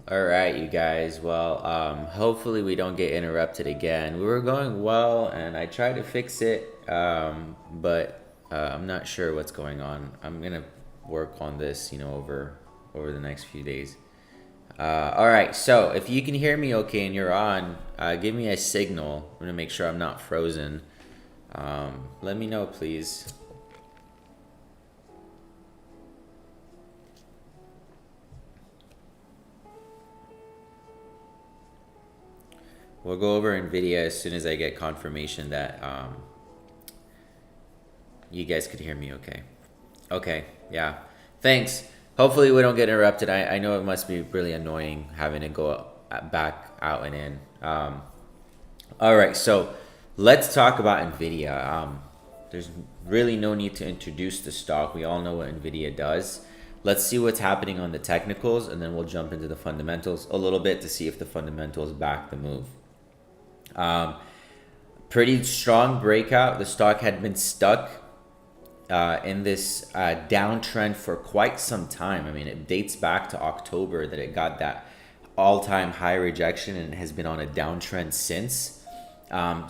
All right, you guys. Well, hopefully we don't get interrupted again. We were going well, and I tried to fix it, but I'm not sure what's going on. I'm gonna work on this, over the next few days. All right. So if you can hear me okay and you're on, give me a signal. I'm gonna make sure I'm not frozen. Let me know, please. We'll go over NVIDIA as soon as I get confirmation that you guys could hear me okay. Okay, yeah. Thanks. Hopefully we don't get interrupted. I know it must be really annoying having to go back out and in. All right, so let's talk about NVIDIA. There's really no need to introduce the stock. We all know what NVIDIA does. Let's see what's happening on the technicals, and then we'll jump into the fundamentals a little bit to see if the fundamentals back the move. Um, Pretty strong breakout. The stock had been stuck in this downtrend for quite some time. I mean, it dates back to October that it got that all-time high rejection and has been on a downtrend since.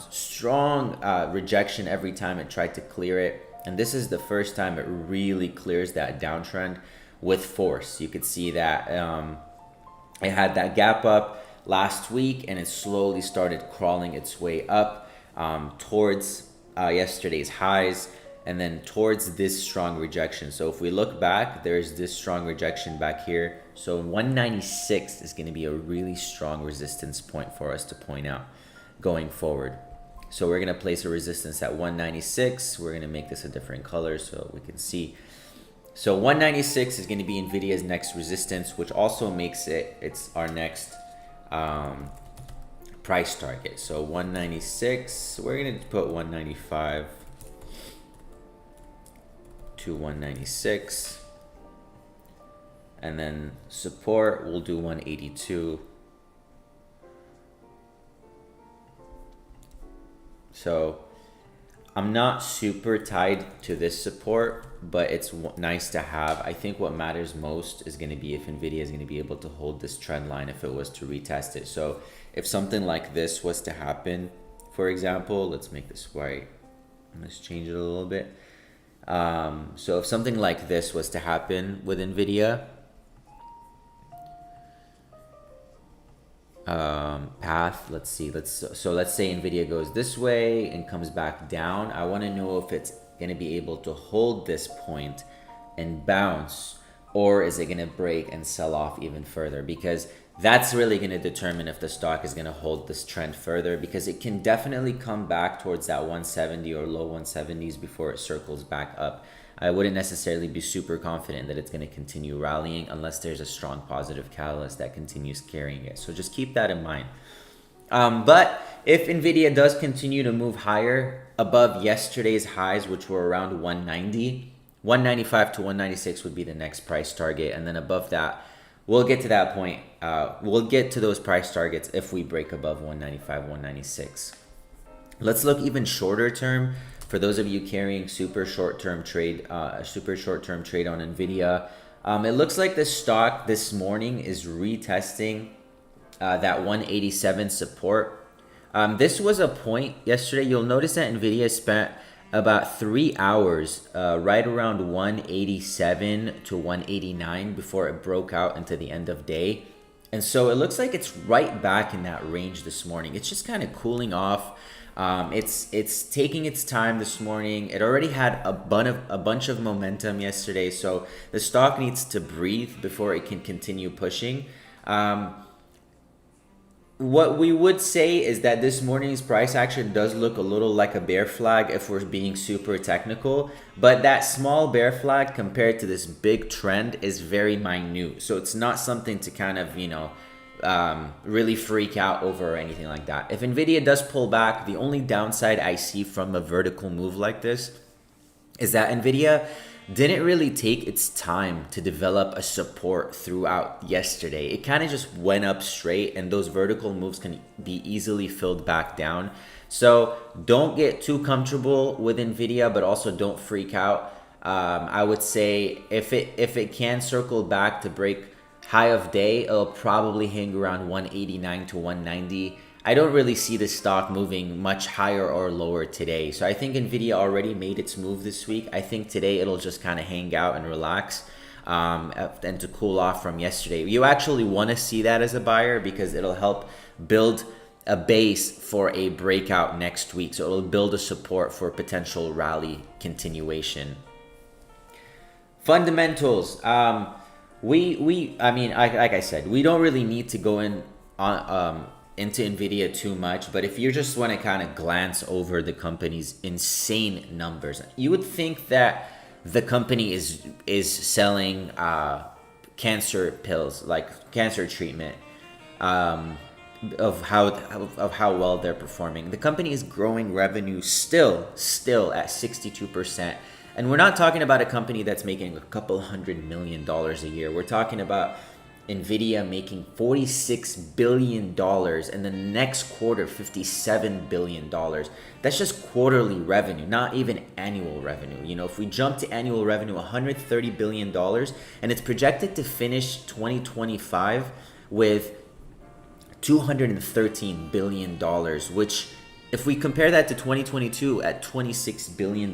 Strong rejection every time it tried to clear it. And this is the first time it really clears that downtrend with force. You could see that it had that gap up last week and it slowly started crawling its way up towards yesterday's highs and then towards this strong rejection. So if we look back, there's this strong rejection back here. So 196 is going to be a really strong resistance point for us to point out going forward. So we're going to place a resistance at 196. We're going to make this a different color so we can see. So 196 is going to be NVIDIA's next resistance, which also makes it's our next price target. So 196, we're going to put 195 to 196. And then support, we'll do 182. So I'm not super tied to this support, but it's nice to have. I think what matters most is going to be if NVIDIA is going to be able to hold this trend line if it was to retest it. So if something like this was to happen, for example, let's make this white. Let's change it a little bit. So if something like this was to happen with NVIDIA, path, let's see, let's say NVIDIA goes this way and comes back down. I want to know if it's going to be able to hold this point and bounce, or is it going to break and sell off even further, because that's really going to determine if the stock is going to hold this trend further, because it can definitely come back towards that 170 or low 170s before it circles back up. I wouldn't necessarily be super confident that it's going to continue rallying unless there's a strong positive catalyst that continues carrying it. So just keep that in mind. But if NVIDIA does continue to move higher above yesterday's highs, which were around 190, 195 to 196 would be the next price target. And then above that, we'll get to that point. We'll get to those price targets if we break above 195, 196. Let's look even shorter term. For those of you carrying super short-term trade on NVIDIA, it looks like the stock this morning is retesting that 187 support. This was a point yesterday. You'll notice that NVIDIA spent about 3 hours right around 187 to 189 before it broke out into the end of day. And so it looks like it's right back in that range this morning. It's just kind of cooling off. It's taking its time this morning. It already had a bunch of momentum yesterday, so the stock needs to breathe before it can continue pushing. What we would say is that this morning's price action does look a little like a bear flag if we're being super technical, but that small bear flag compared to this big trend is very minute. So it's not something to kind of, really freak out over or anything like that. If NVIDIA does pull back, the only downside I see from a vertical move like this is that NVIDIA didn't really take its time to develop a support throughout yesterday. It kind of just went up straight, and those vertical moves can be easily filled back down. So don't get too comfortable with NVIDIA, but also don't freak out. I would say if it can circle back to break high of day, it'll probably hang around 189 to 190. I don't really see the stock moving much higher or lower today. So I think Nvidia already made its move this week. I think today it'll just kind of hang out and relax, and to cool off from yesterday. You actually want to see that as a buyer because it'll help build a base for a breakout next week. So it'll build a support for potential rally continuation. Fundamentals. I mean, like I said, we don't really need to go in on into Nvidia too much, but if you just want to kind of glance over the company's insane numbers, you would think that the company is selling cancer pills, like cancer treatment, of how well they're performing. The company is growing revenue still at 62%. And we're not talking about a company that's making a couple $100 million a year. We're talking about Nvidia making $46 billion, and the next quarter $57 billion. That's just quarterly revenue, not even annual revenue. You know, if we jump to annual revenue, $130 billion, and it's projected to finish 2025 with $213 billion, which if we compare that to 2022 at $26 billion,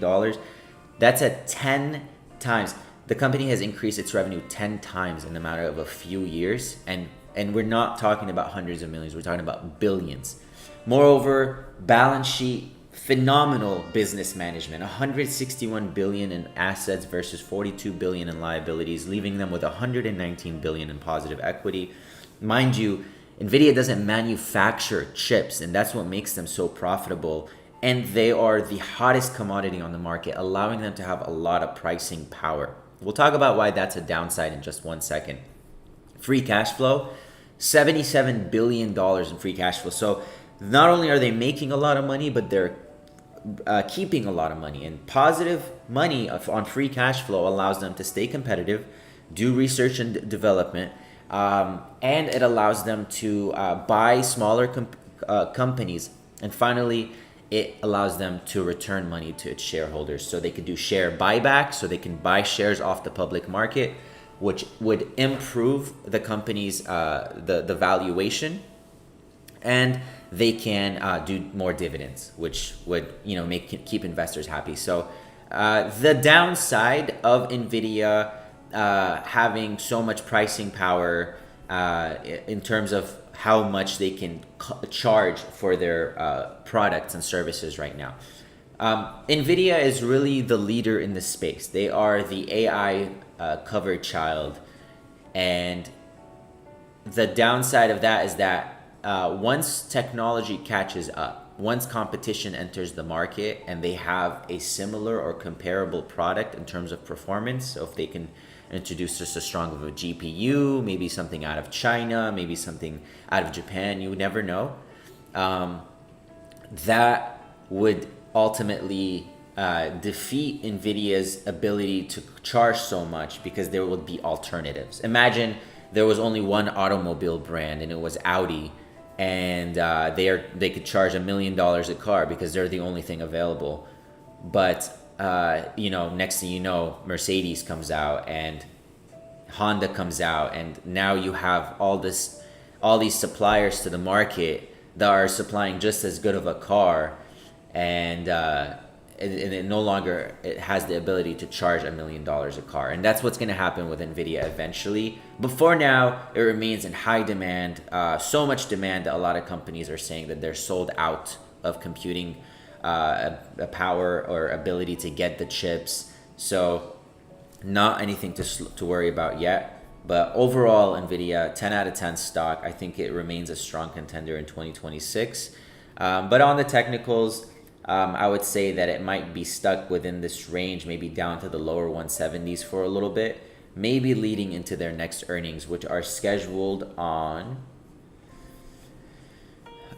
that's at 10 times. The company has increased its revenue 10 times in the matter of a few years. And we're not talking about hundreds of millions. We're talking about billions. Moreover, balance sheet, phenomenal business management. 161 billion in assets versus 42 billion in liabilities, leaving them with 119 billion in positive equity. Mind you, Nvidia doesn't manufacture chips, and that's what makes them so profitable. And they are the hottest commodity on the market, allowing them to have a lot of pricing power. We'll talk about why that's a downside in just 1 second. Free cash flow, $77 billion in free cash flow. So not only are they making a lot of money, but they're keeping a lot of money. And positive money on free cash flow allows them to stay competitive, do research and development, and it allows them to buy smaller companies. And finally, it allows them to return money to its shareholders. So they could do share buybacks, so they can buy shares off the public market, which would improve the company's the valuation, and they can do more dividends, which would keep investors happy. So the downside of Nvidia having so much pricing power in terms of how much they can charge for their products and services right now. Nvidia is really the leader in this space. They are the AI cover child. And the downside of that is that once technology catches up, once competition enters the market and they have a similar or comparable product in terms of performance, so if they can introduce just as strong of a GPU, maybe something out of China, maybe something out of Japan, you never know, that would ultimately defeat Nvidia's ability to charge so much, because there would be alternatives. Imagine there was only one automobile brand and it was Audi, and they could charge $1 million a car because they're the only thing available. But next thing you know, Mercedes comes out and Honda comes out, and now you have all these suppliers to the market that are supplying just as good of a car, and it no longer has the ability to charge $1 million a car. And that's what's going to happen with Nvidia eventually. But for now, it remains in high demand, so much demand that a lot of companies are saying that they're sold out of computing a power or ability to get the chips. So not anything to worry about yet. But overall, Nvidia, 10 out of 10 stock. I think it remains a strong contender in 2026. But on the technicals, I would say that it might be stuck within this range, maybe down to the lower 170s for a little bit, maybe leading into their next earnings, which are scheduled on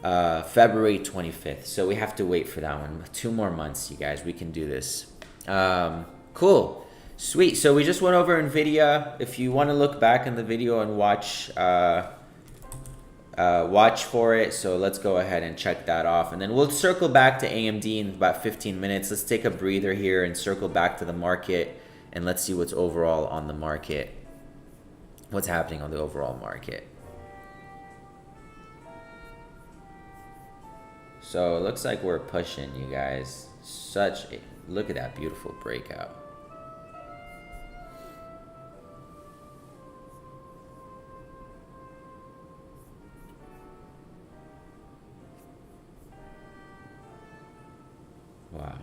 February 25th. So we have to wait for that one. 2 more months, you guys. We can do this. Cool. Sweet. So we just went over Nvidia. If you want to look back in the video and watch for it, so let's go ahead and check that off, and then we'll circle back to AMD in about 15 minutes. Let's take a breather here and circle back to the market, and let's see what's overall on the market. what's happening on the overall market. So it looks like we're pushing, you guys. Look at that beautiful breakout. Wow.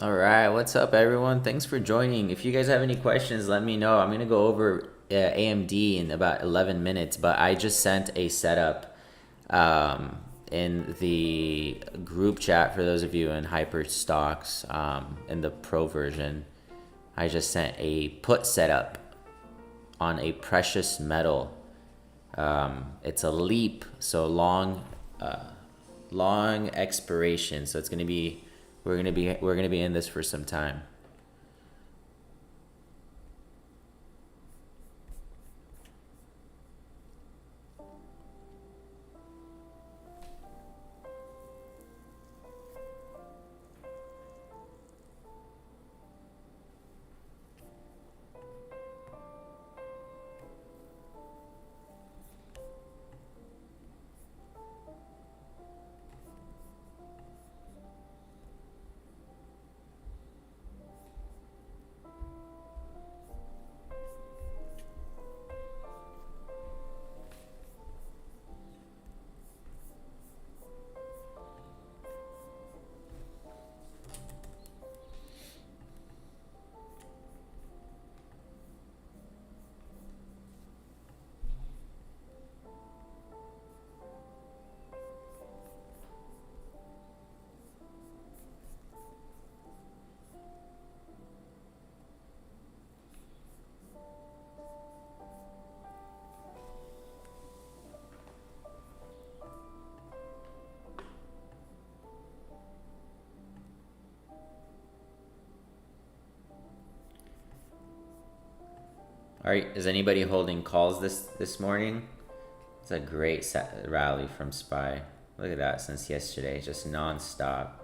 All right, what's up, everyone? Thanks for joining. If you guys have any questions, let me know. I'm gonna go over AMD in about 11 minutes, but I just sent a setup in the group chat for those of you in hyper stocks in the pro version. I just sent a put setup on a precious metal. It's a leap, so long expiration. So it's gonna be we're gonna be in this for some time. Is anybody holding calls this morning? It's a great rally from SPY. Look at that since yesterday, just non-stop.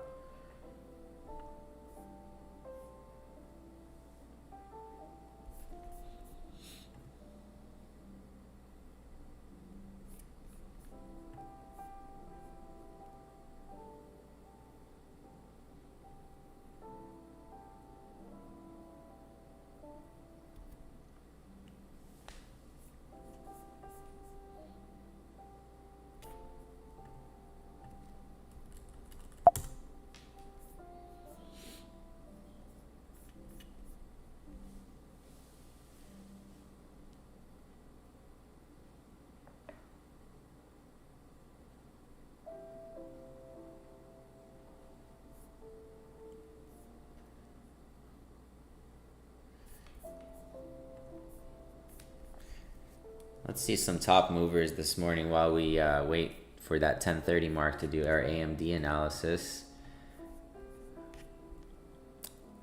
Let's see some top movers this morning while we wait for that 10:30 mark to do our AMD analysis.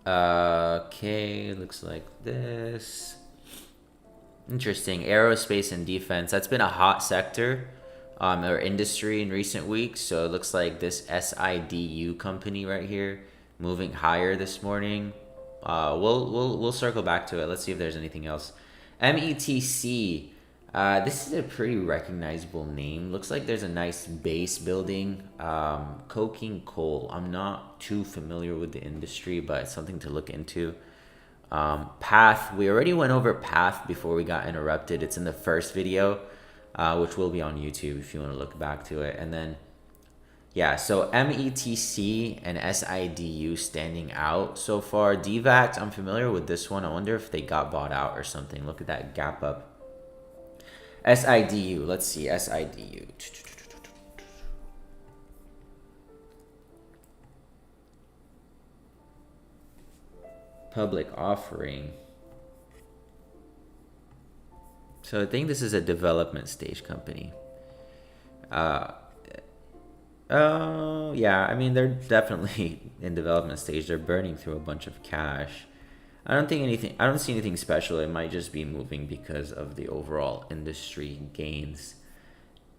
Okay, looks like this. Interesting. Aerospace and defense. That's been a hot sector or industry in recent weeks. So it looks like this SIDU company right here moving higher this morning. We'll circle back to it. Let's see if there's anything else. METC. This is a pretty recognizable name. Looks like there's a nice base building. Coking coal. I'm not too familiar with the industry, but it's something to look into. Path. We already went over Path before we got interrupted. It's in the first video, which will be on YouTube if you want to look back to it. And then, yeah, so METC and SIDU standing out so far. DVAX, I'm familiar with this one. I wonder if they got bought out or something. Look at that gap up. SIDU, let's see, SIDU. Public offering. So I think this is a development stage company. Yeah, I mean, they're definitely in development stage. They're burning through a bunch of cash. I don't see anything special. It might just be moving because of the overall industry gains.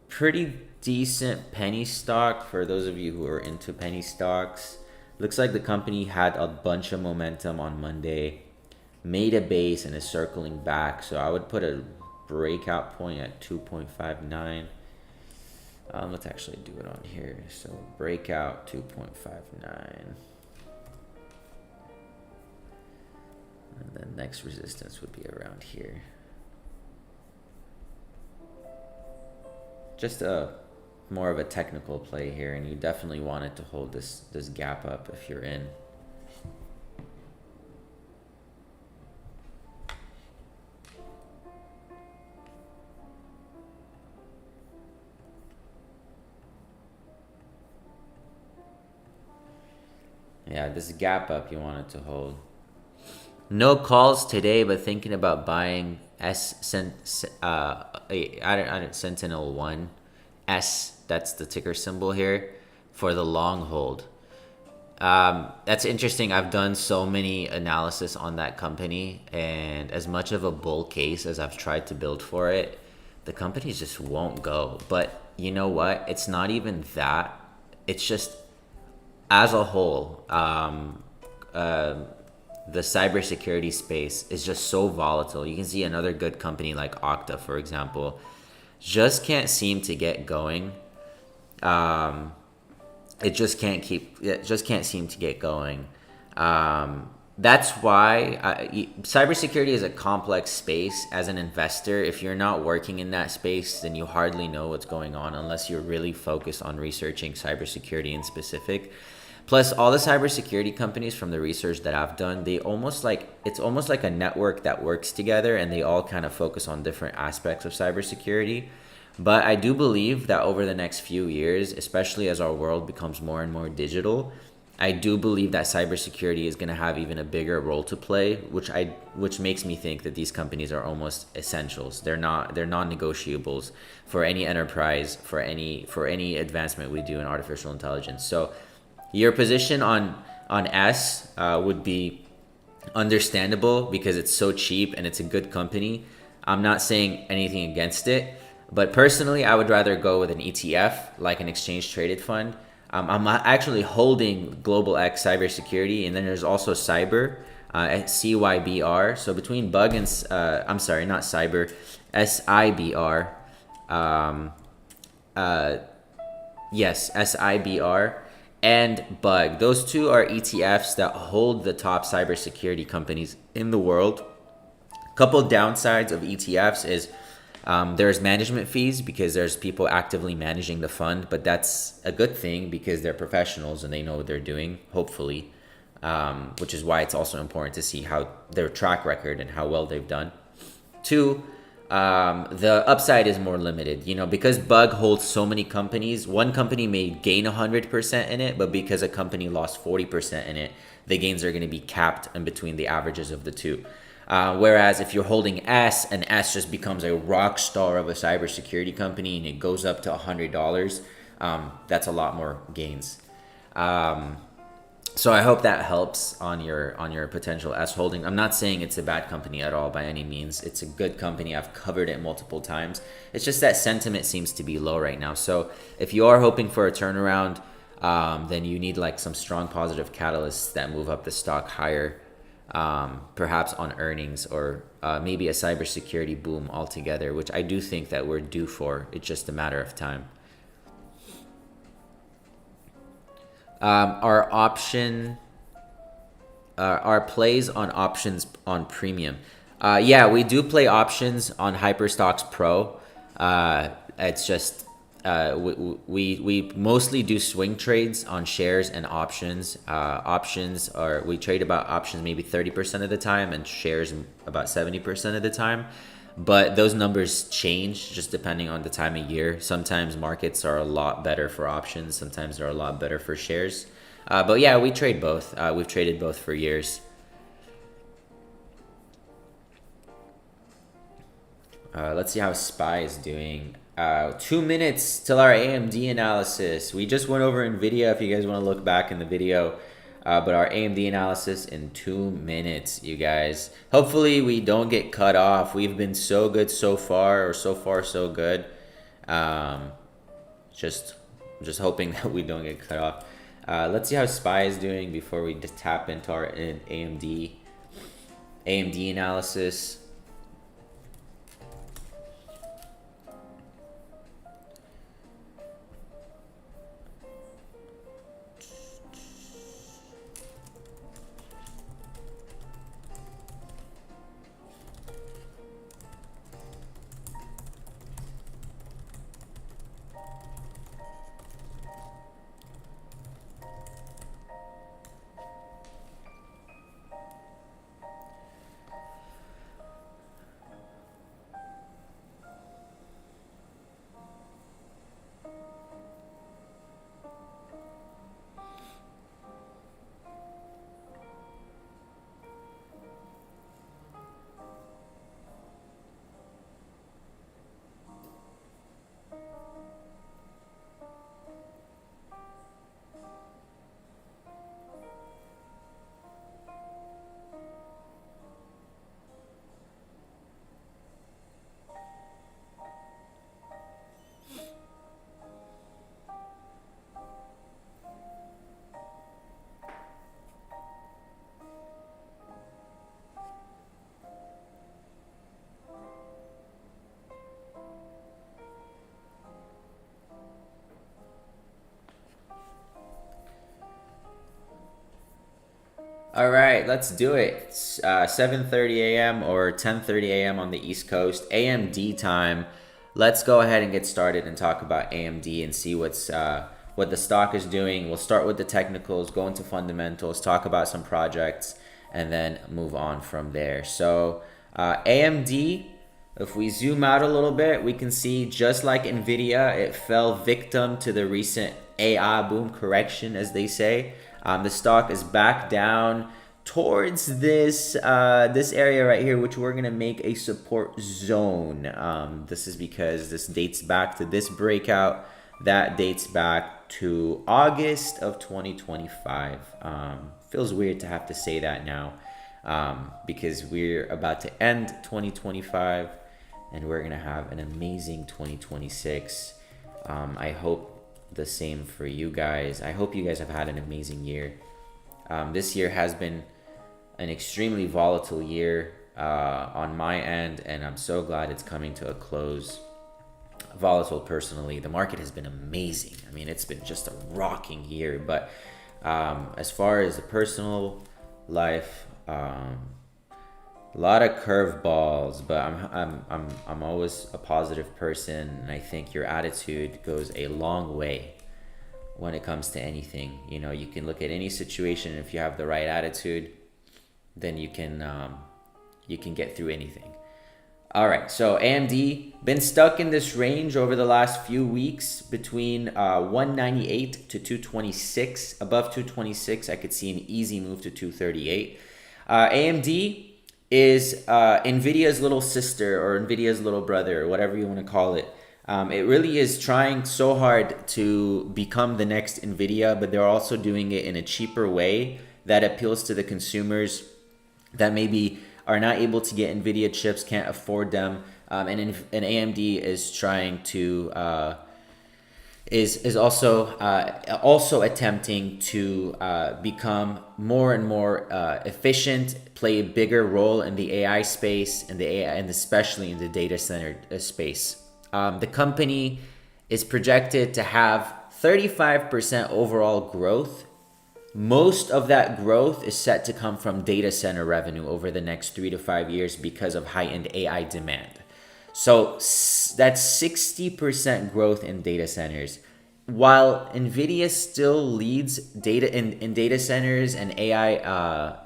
Pretty decent penny stock for those of you who are into penny stocks. Looks like the company had a bunch of momentum on Monday, made a base and is circling back. So I would put a breakout point at 2.59. Let's actually do it on here. So breakout 2.59. And then next resistance would be around here. Just more of a technical play here, and you definitely want it to hold this gap up if you're in. Yeah, this gap up you want it to hold. No calls today, but thinking about buying Sentinel 1 S. That's the ticker symbol here for the long hold. That's interesting. I've done so many analysis on that company, and as much of a bull case as I've tried to build for it, the company just won't go. But you know what? It's not even that. It's just as a whole. The cybersecurity space is just so volatile. You can see another good company like Okta, for example, just can't seem to get going. It just can't seem to get going. That's why cybersecurity is a complex space. As an investor, if you're not working in that space, then you hardly know what's going on unless you're really focused on researching cybersecurity in specific. Plus, all the cybersecurity companies, from the research that I've done, it's almost like a network that works together, and they all kind of focus on different aspects of cybersecurity. But I do believe that over the next few years, especially as our world becomes more and more digital, I do believe that cybersecurity is going to have even a bigger role to play, which makes me think that these companies are almost essentials. They're non-negotiables for any enterprise, for any advancement we do in artificial intelligence. So your position on S would be understandable because it's so cheap and it's a good company. I'm not saying anything against it, but personally, I would rather go with an ETF, like an exchange traded fund. I'm actually holding Global X Cybersecurity, and then there's also Cyber, CYBR. So between Bug and, I'm sorry, not Cyber, SIBR. Um, uh, yes, SIBR and Bug. Those two are ETFs that hold the top cybersecurity companies in the world. Couple downsides of ETFs is there's management fees because there's people actively managing the fund, but that's a good thing because they're professionals and they know what they're doing, hopefully, which is why it's also important to see how their track record and how well they've done. Two, the upside is more limited, because Bug holds so many companies. One company may gain 100% in it, but because a company lost 40% in it, the gains are going to be capped in between the averages of the two. Whereas if you're holding S and S just becomes a rock star of a cybersecurity company and it goes up to $100, that's a lot more gains. So I hope that helps on your potential S holding. I'm not saying it's a bad company at all by any means. It's a good company. I've covered it multiple times. It's just that sentiment seems to be low right now. So if you are hoping for a turnaround, then you need like some strong positive catalysts that move up the stock higher. Perhaps on earnings or maybe a cybersecurity boom altogether, which I do think that we're due for. It's just a matter of time. Our plays on options on premium. Yeah, we do play options on Hyperstocks Pro. It's just we mostly do swing trades on shares and options. We trade about options maybe 30% of the time and shares about 70% of the time. But those numbers change just depending on the time of year. Sometimes markets are a lot better for options. Sometimes they're a lot better for shares. But yeah, we trade both. We've traded both for years. Let's see how SPY is doing. 2 minutes till our AMD analysis. We just went over Nvidia if you guys want to look back in the video. But our AMD analysis in 2 minutes, you guys. Hopefully we don't get cut off. We've been so good so far, or so far so good. Just hoping that we don't get cut off. Let's see how SPY is doing before we just tap into our AMD analysis. All right, let's do it. 7:30 a.m. or 10:30 a.m. on the East Coast, AMD time. Let's go ahead and get started and talk about AMD and see what the stock is doing. We'll start with the technicals, go into fundamentals, talk about some projects, and then move on from there. So AMD, if we zoom out a little bit, we can see just like Nvidia, it fell victim to the recent AI boom correction, as they say. The stock is back down towards this area right here, which we're gonna make a support zone. This is because this dates back to this breakout that dates back to August of 2025. Feels weird to have to say that now. because we're about to end 2025 and we're gonna have an amazing 2026. I hope the same for you guys. I hope you guys have had an amazing year. This year has been an extremely volatile year on my end, and I'm so glad it's coming to a close. Volatile personally, the market has been amazing. I mean, it's been just a rocking year, but as far as the personal life, a lot of curveballs, but I'm always a positive person, and I think your attitude goes a long way when it comes to anything. You know, you can look at any situation. If you have the right attitude, then you can get through anything. All right, so AMD been stuck in this range over the last few weeks between 198 to 226. Above 226, I could see an easy move to 238. AMD is Nvidia's little sister, or Nvidia's little brother, or whatever you want to call it. It really is trying so hard to become the next Nvidia, but they're also doing it in a cheaper way that appeals to the consumers that maybe are not able to get Nvidia chips, can't afford them, and AMD is trying to is also attempting to become more and more efficient, play a bigger role in the AI space, and especially in the data center space. The company is projected to have 35% overall growth. Most of that growth is set to come from data center revenue over the next 3 to 5 years because of high-end AI demand. So that's 60% growth in data centers. While Nvidia still leads data in data centers and AI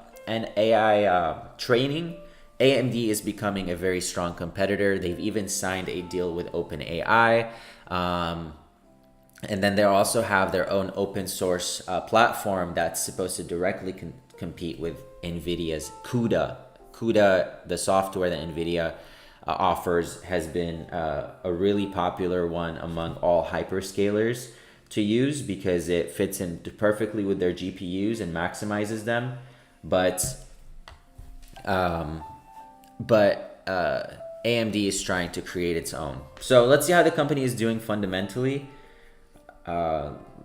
training, AMD is becoming a very strong competitor. They've even signed a deal with OpenAI. And then they also have their own open source platform that's supposed to directly compete with NVIDIA's CUDA. CUDA, the software that NVIDIA offers, has been a really popular one among all hyperscalers to use because it fits in perfectly with their GPUs and maximizes them. But AMD is trying to create its own. So let's see how the company is doing fundamentally.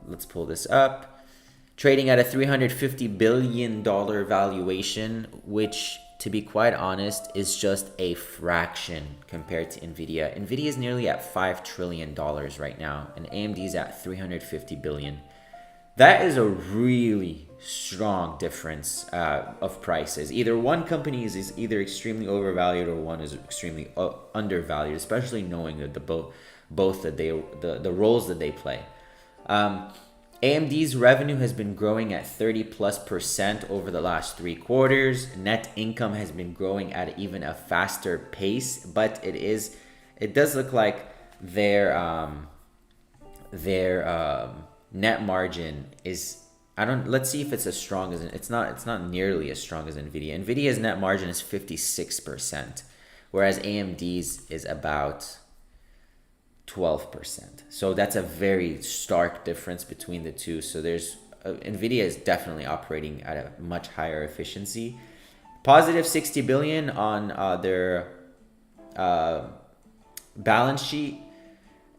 Let's pull this up. Trading at a $350 billion valuation, which, to be quite honest, is just a fraction compared to Nvidia. Nvidia is nearly at $5 trillion right now, and AMD is at $350 billion. That is a really strong difference of prices. Either one company is either extremely overvalued or one is extremely undervalued, especially knowing that both that the roles that they play. AMD's revenue has been growing at 30+% over the last 3 quarters. Net income has been growing at even a faster pace, but it does look like their net margin is, let's see if it's as strong as, it's not nearly as strong as Nvidia. Nvidia's net margin is 56%, whereas AMD's is about 12%. So that's a very stark difference between the two. So there's Nvidia is definitely operating at a much higher efficiency. Positive 60 billion on their balance sheet.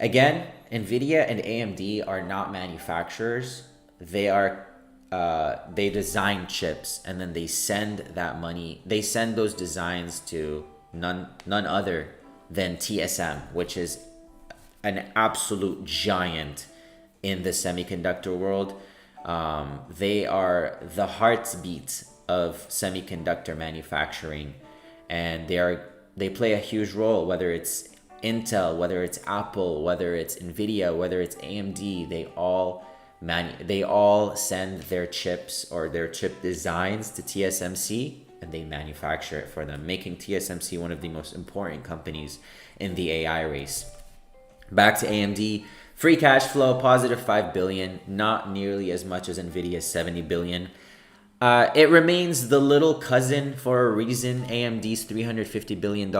Again, Nvidia and AMD are not manufacturers. They design chips, and then they send those designs to none other than TSM, which is an absolute giant in the semiconductor world. They are the heartbeat of semiconductor manufacturing, and they play a huge role, whether it's Intel, whether it's Apple, whether it's Nvidia, whether it's AMD. They all send their chips or their chip designs to TSMC, and they manufacture it for them, making TSMC one of the most important companies in the AI race. Back to AMD, free cash flow positive 5 billion, not nearly as much as Nvidia's 70 billion. It remains the little cousin for a reason. AMD's $350 billion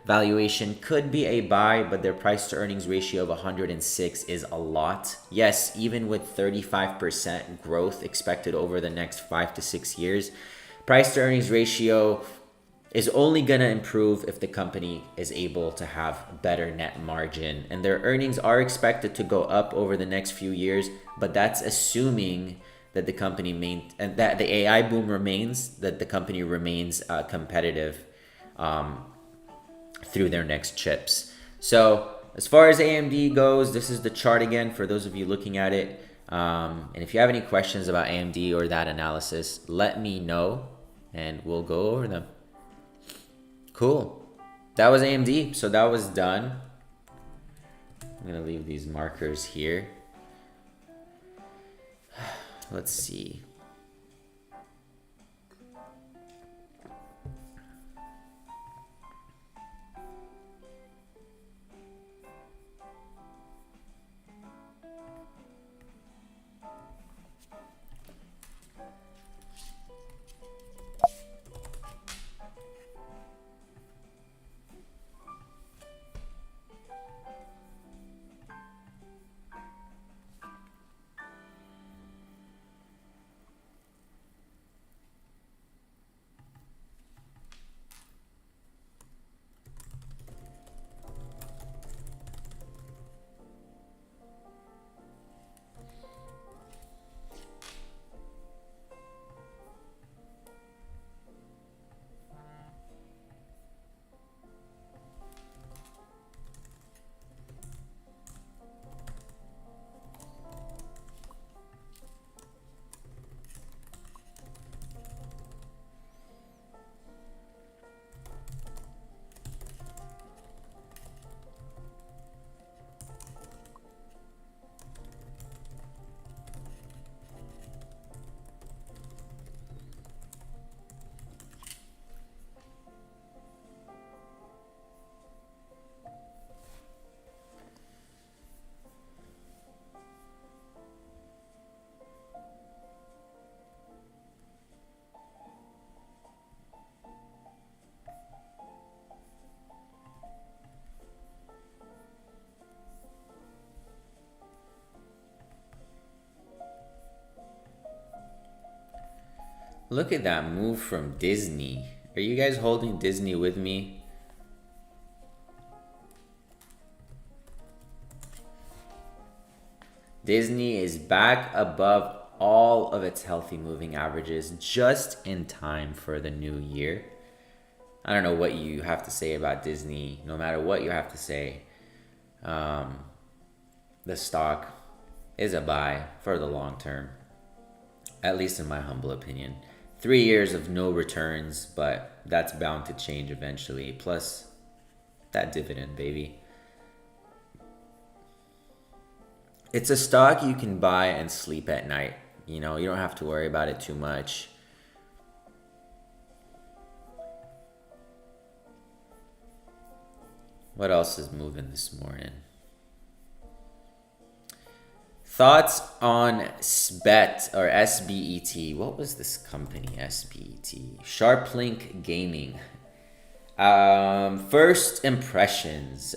valuation could be a buy, but their price to earnings ratio of 106 is a lot. Yes, even with 35% growth expected over the next 5 to 6 years, Price to earnings ratio is only going to improve if the company is able to have better net margin. And their earnings are expected to go up over the next few years, but that's assuming that the company and that the AI boom remains, that the company remains competitive through their next chips. So as far as AMD goes, this is the chart again for those of you looking at it. And if you have any questions about AMD or that analysis, let me know and we'll go over them. Cool. That was AMD, so that was done. I'm gonna leave these markers here. Let's see. Look at that move from Disney. Are you guys holding Disney with me? Disney is back above all of its healthy moving averages just in time for the new year. I don't know what you have to say about Disney. No matter what you have to say, the stock is a buy for the long term, at least in my humble opinion. 3 years of no returns, but that's bound to change eventually. Plus that dividend, baby. It's a stock you can buy and sleep at night. You know, you don't have to worry about it too much. What else is moving this morning? Thoughts on SBET or SBET. What was this company, SBET? SharpLink Gaming. First impressions.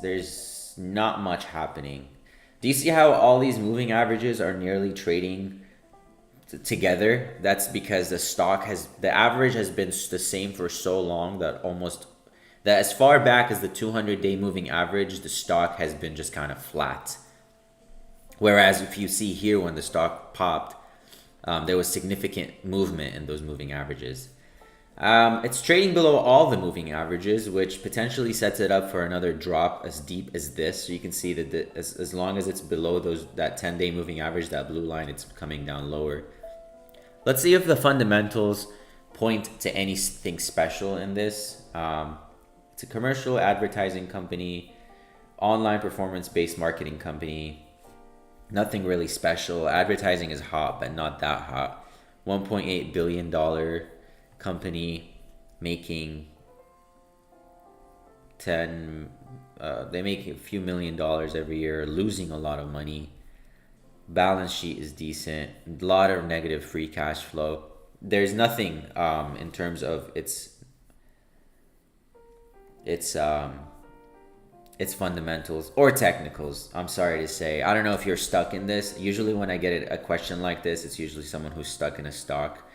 There's not much happening. Do you see how all these moving averages are nearly trading together? That's because the average has been the same for so long that as far back as the 200-day moving average, the stock has been just kind of flat. Whereas if you see here when the stock popped, there was significant movement in those moving averages. It's trading below all the moving averages, which potentially sets it up for another drop as deep as this. So you can see that as long as it's below that 10-day moving average, that blue line, it's coming down lower. Let's see if the fundamentals point to anything special in this. It's a commercial advertising company, online performance-based marketing company. Nothing really special. Advertising is hot, but not that hot. $1.8 billion company making they make a few $1,000,000 every year, losing a lot of money. Balance sheet is decent. A lot of negative free cash flow. There's nothing in terms of its fundamentals or technicals. I'm sorry to say. I don't know if you're stuck in this. Usually when I get a question like this, it's usually someone who's stuck in a stock.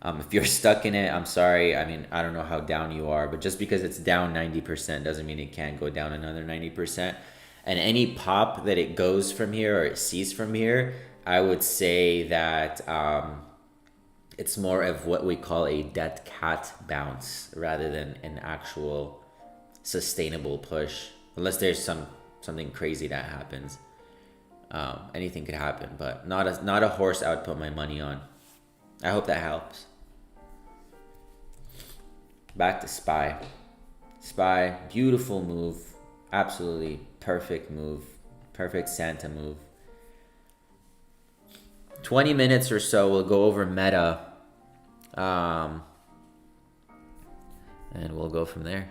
If you're stuck in it, I'm sorry. I mean, I don't know how down you are, but just because it's down 90% doesn't mean it can't go down another 90%. And any pop that it goes from here or it sees from here, I would say that it's more of what we call a dead cat bounce rather than an actual sustainable push. Unless there's something crazy that happens. Anything could happen, but not a horse I would put my money on. I hope that helps. Back to SPY. SPY, beautiful move. Absolutely perfect move. Perfect Santa move. 20 minutes or so, we'll go over meta. And we'll go from there.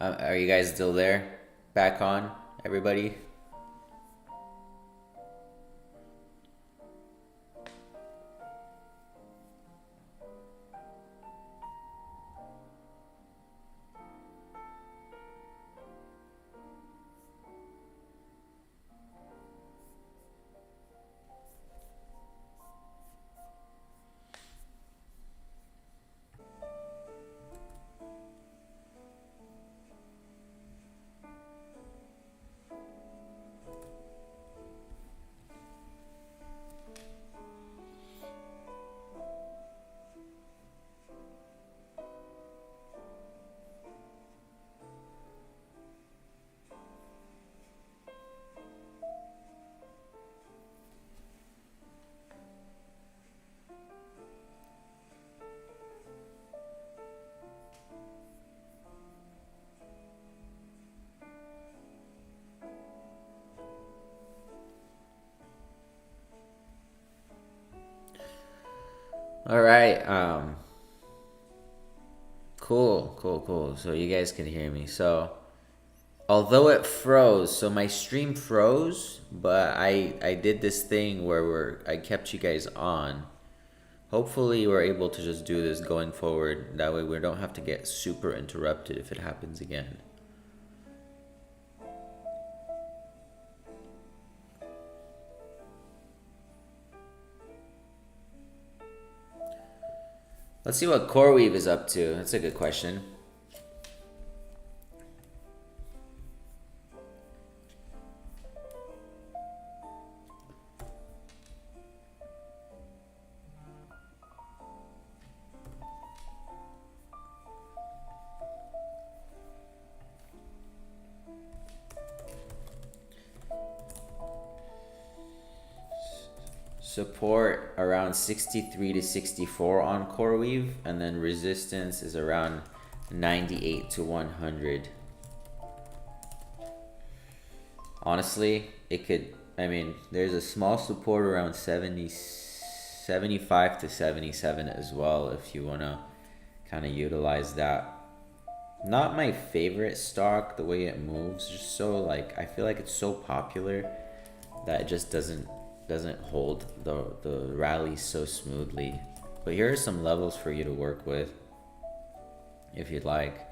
Are you guys still there? Back on, everybody? All right. Cool. So you guys can hear me. So although it froze, so my stream froze, but I did this thing where I kept you guys on. Hopefully we're able to just do this going forward. That way we don't have to get super interrupted if it happens again. Let's see what CoreWeave is up to. That's a good question. Support around 63 to 64 on CoreWeave, and then resistance is around 98 to 100. Honestly, it could, I mean, there's a small support around 75 to 77 as well if you want to kind of utilize that. Not my favorite stock, the way it moves, just so like, I feel like it's so popular that it just doesn't hold the rally so smoothly. But here are some levels for you to work with if you'd like.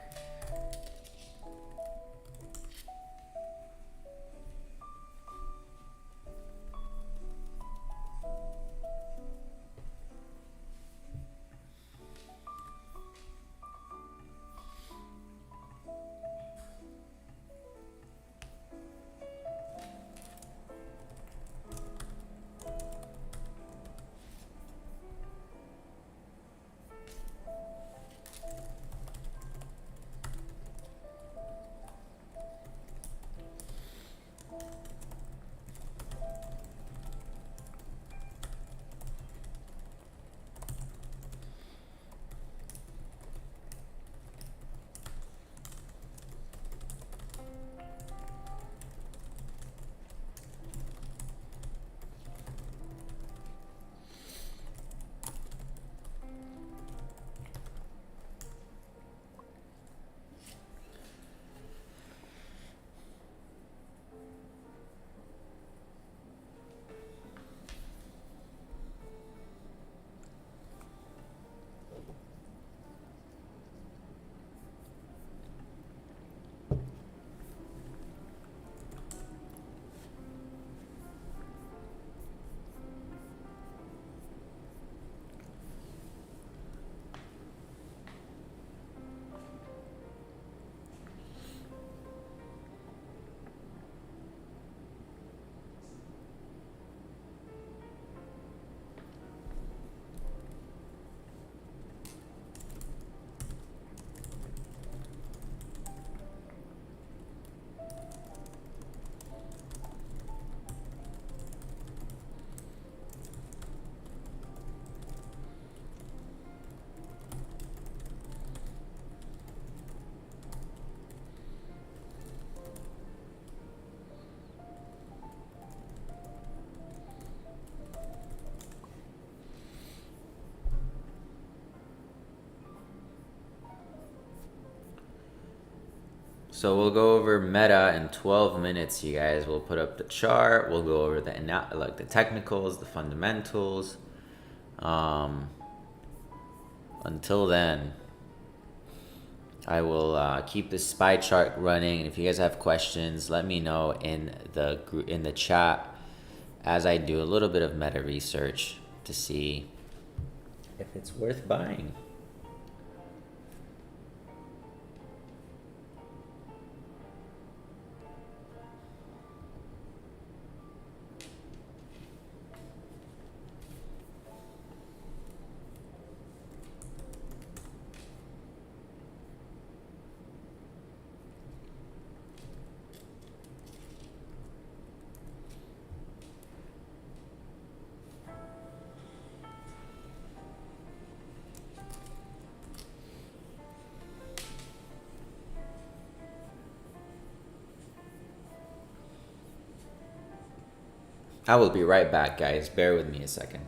So we'll go over Meta in 12 minutes, you guys. We'll put up the chart. We'll go over the like the technicals, the fundamentals. Until then, I will keep the SPY chart running. And if you guys have questions, let me know in the chat as I do a little bit of meta research to see if it's worth buying. I will be right back, guys. Bear with me a second.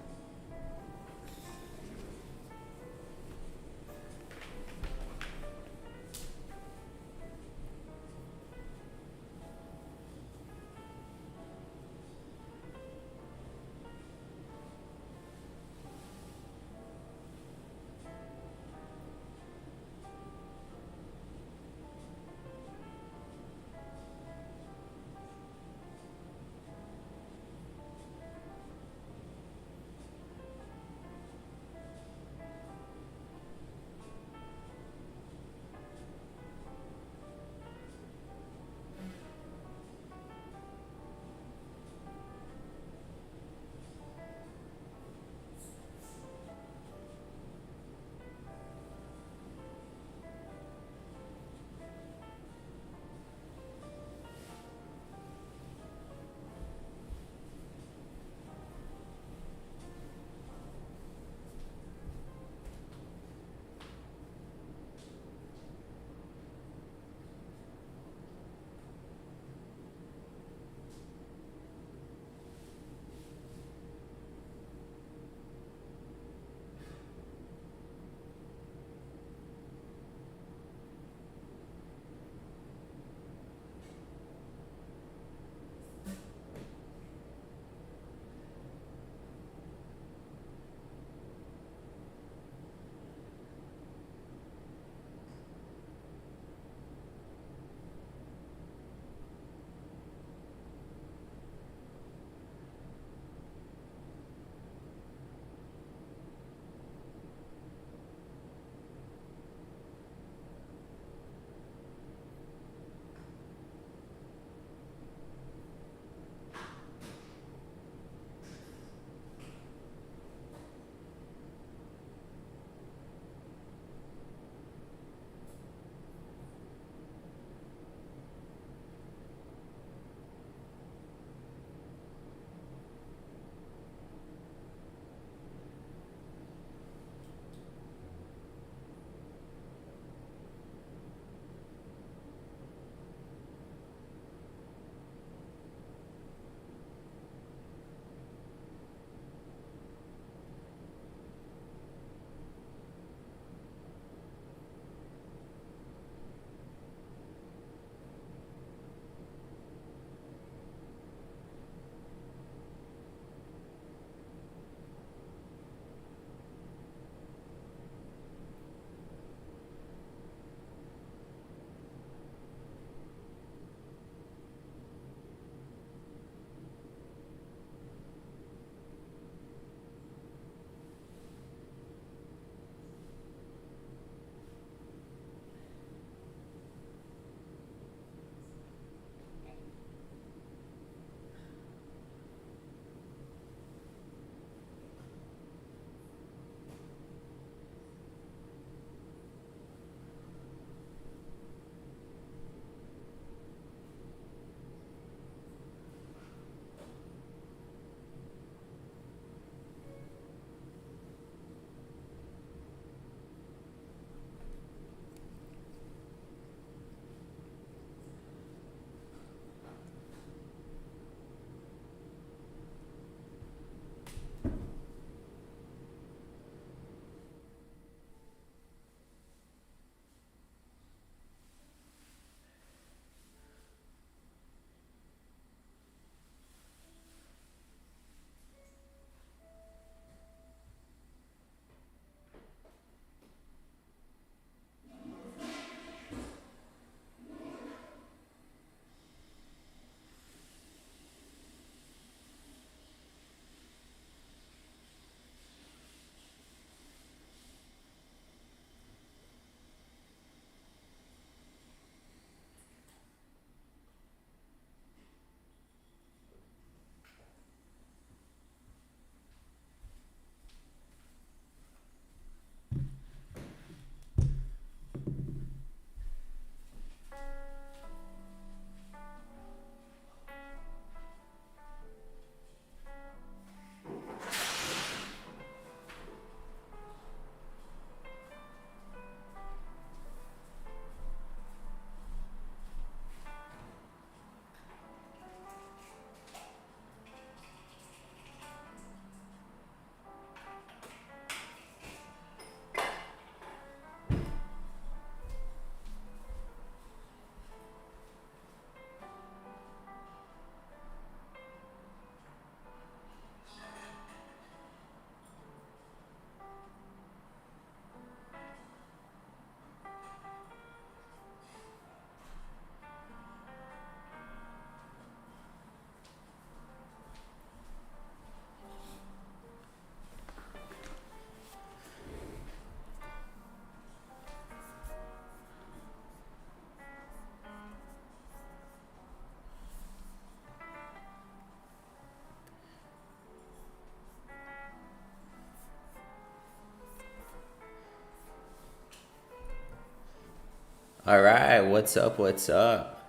All right, what's up? What's up?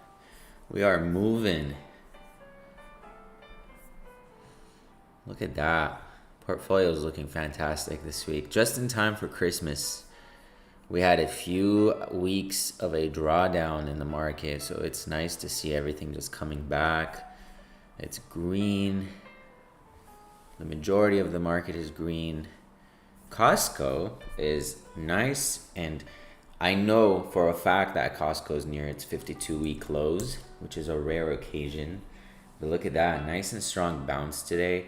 We are moving. Look at that. Portfolio is looking fantastic this week. Just in time for Christmas. We had a few weeks of a drawdown in the market, so it's nice to see everything just coming back. It's green. The majority of the market is green. Costco is nice, and I know for a fact that Costco is near its 52-week lows, which is a rare occasion. But look at that, nice and strong bounce today.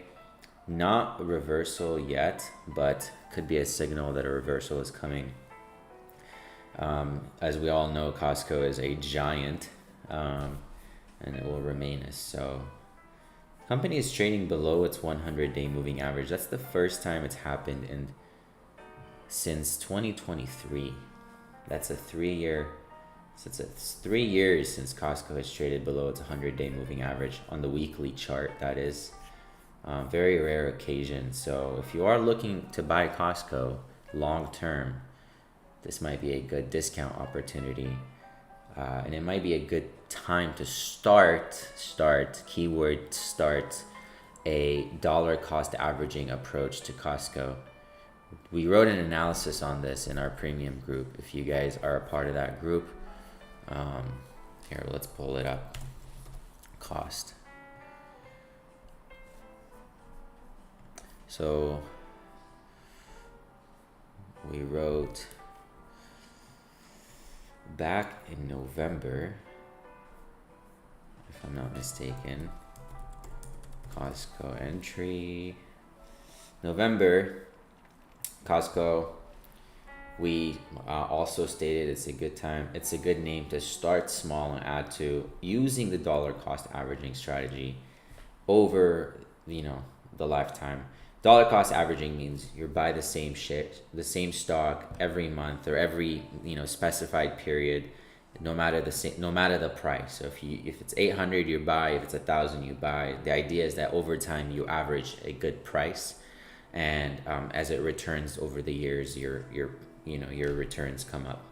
Not a reversal yet, but could be a signal that a reversal is coming. As we all know, Costco is a giant, and it will remain as so. Company is trading below its 100-day moving average. That's the first time it's happened since 2023. That's a 3 year. So it's 3 years since Costco has traded below its 100-day moving average on the weekly chart. That is very rare occasion. So if you are looking to buy Costco long term, this might be a good discount opportunity, and it might be a good time to start a dollar cost averaging approach to Costco. We wrote an analysis on this in our premium group. If you guys are a part of that group, here, let's pull it up. Cost. So we wrote back in November, if I'm not mistaken, Costco entry, November, Costco, we also stated it's a good name to start small and add to, using the dollar cost averaging strategy over, the lifetime. Dollar cost averaging means you buy the same stock every month or every specified period, no matter the price. So if it's 800 you buy, if it's 1,000 you buy. The idea is that over time you average a good price, and as it returns over the years, your returns come up.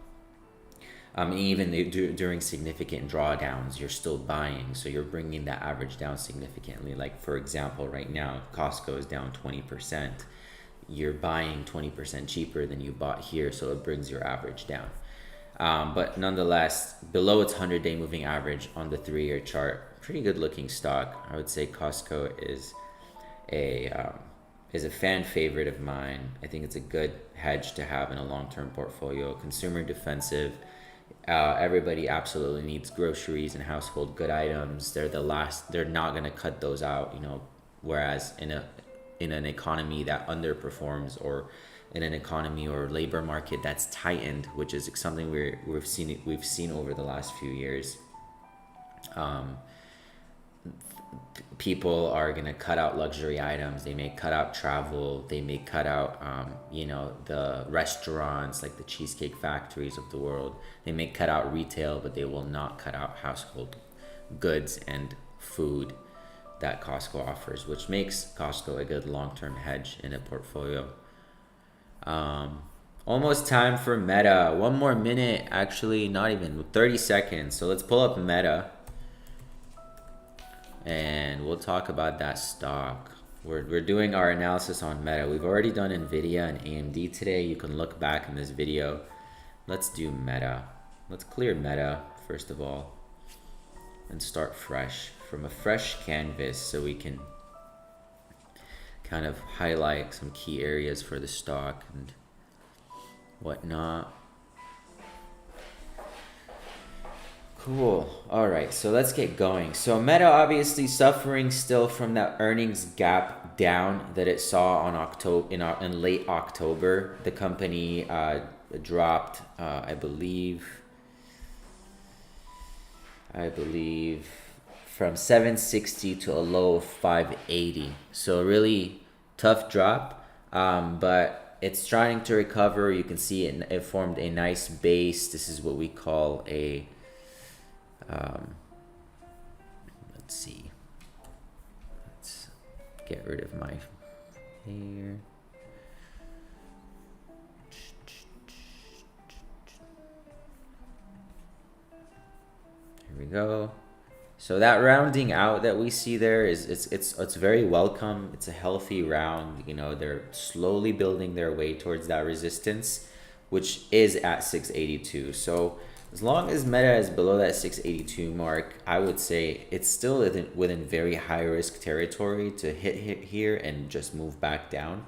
Even during significant drawdowns, you're still buying, so you're bringing that average down significantly. Like, for example, right now, Costco is down 20%. You're buying 20% cheaper than you bought here, so it brings your average down. But nonetheless, below its 100-day moving average on the 3-year chart, pretty good looking stock. I would say Costco is a fan favorite of mine. I think it's a good hedge to have in a long-term portfolio. Consumer defensive. Everybody absolutely needs groceries and household good items. They're not going to cut those out, whereas in an economy that underperforms, or in an economy or labor market that's tightened, which is something we've seen over the last few years, people are going to cut out luxury items. They may cut out travel. They may cut out, the restaurants, like the Cheesecake Factories of the world. They may cut out retail, but they will not cut out household goods and food that Costco offers, which makes Costco a good long-term hedge in a portfolio. Almost time for Meta. One more minute, actually, not even 30 seconds. So let's pull up Meta, and we'll talk about that stock. We're doing our analysis on Meta. We've already done Nvidia and AMD today. You can look back in this video. Let's do Meta. Let's clear Meta first of all and start fresh, from a fresh canvas, so we can kind of highlight some key areas for the stock and whatnot. Cool. All right, so let's get going. So Meta obviously suffering still from that earnings gap down that it saw in late October. The company dropped, I believe from 760 to a low of 580. So really tough drop, but it's trying to recover. You can see it formed a nice base. This is what we call a let's see. Let's get rid of my hair. we go. So that rounding out that we see there is it's very welcome. It's a healthy round. You know, they're slowly building their way towards that resistance, which is at 682. So as long as Meta is below that 682 mark, I would say it's still within very high risk territory to hit here and just move back down.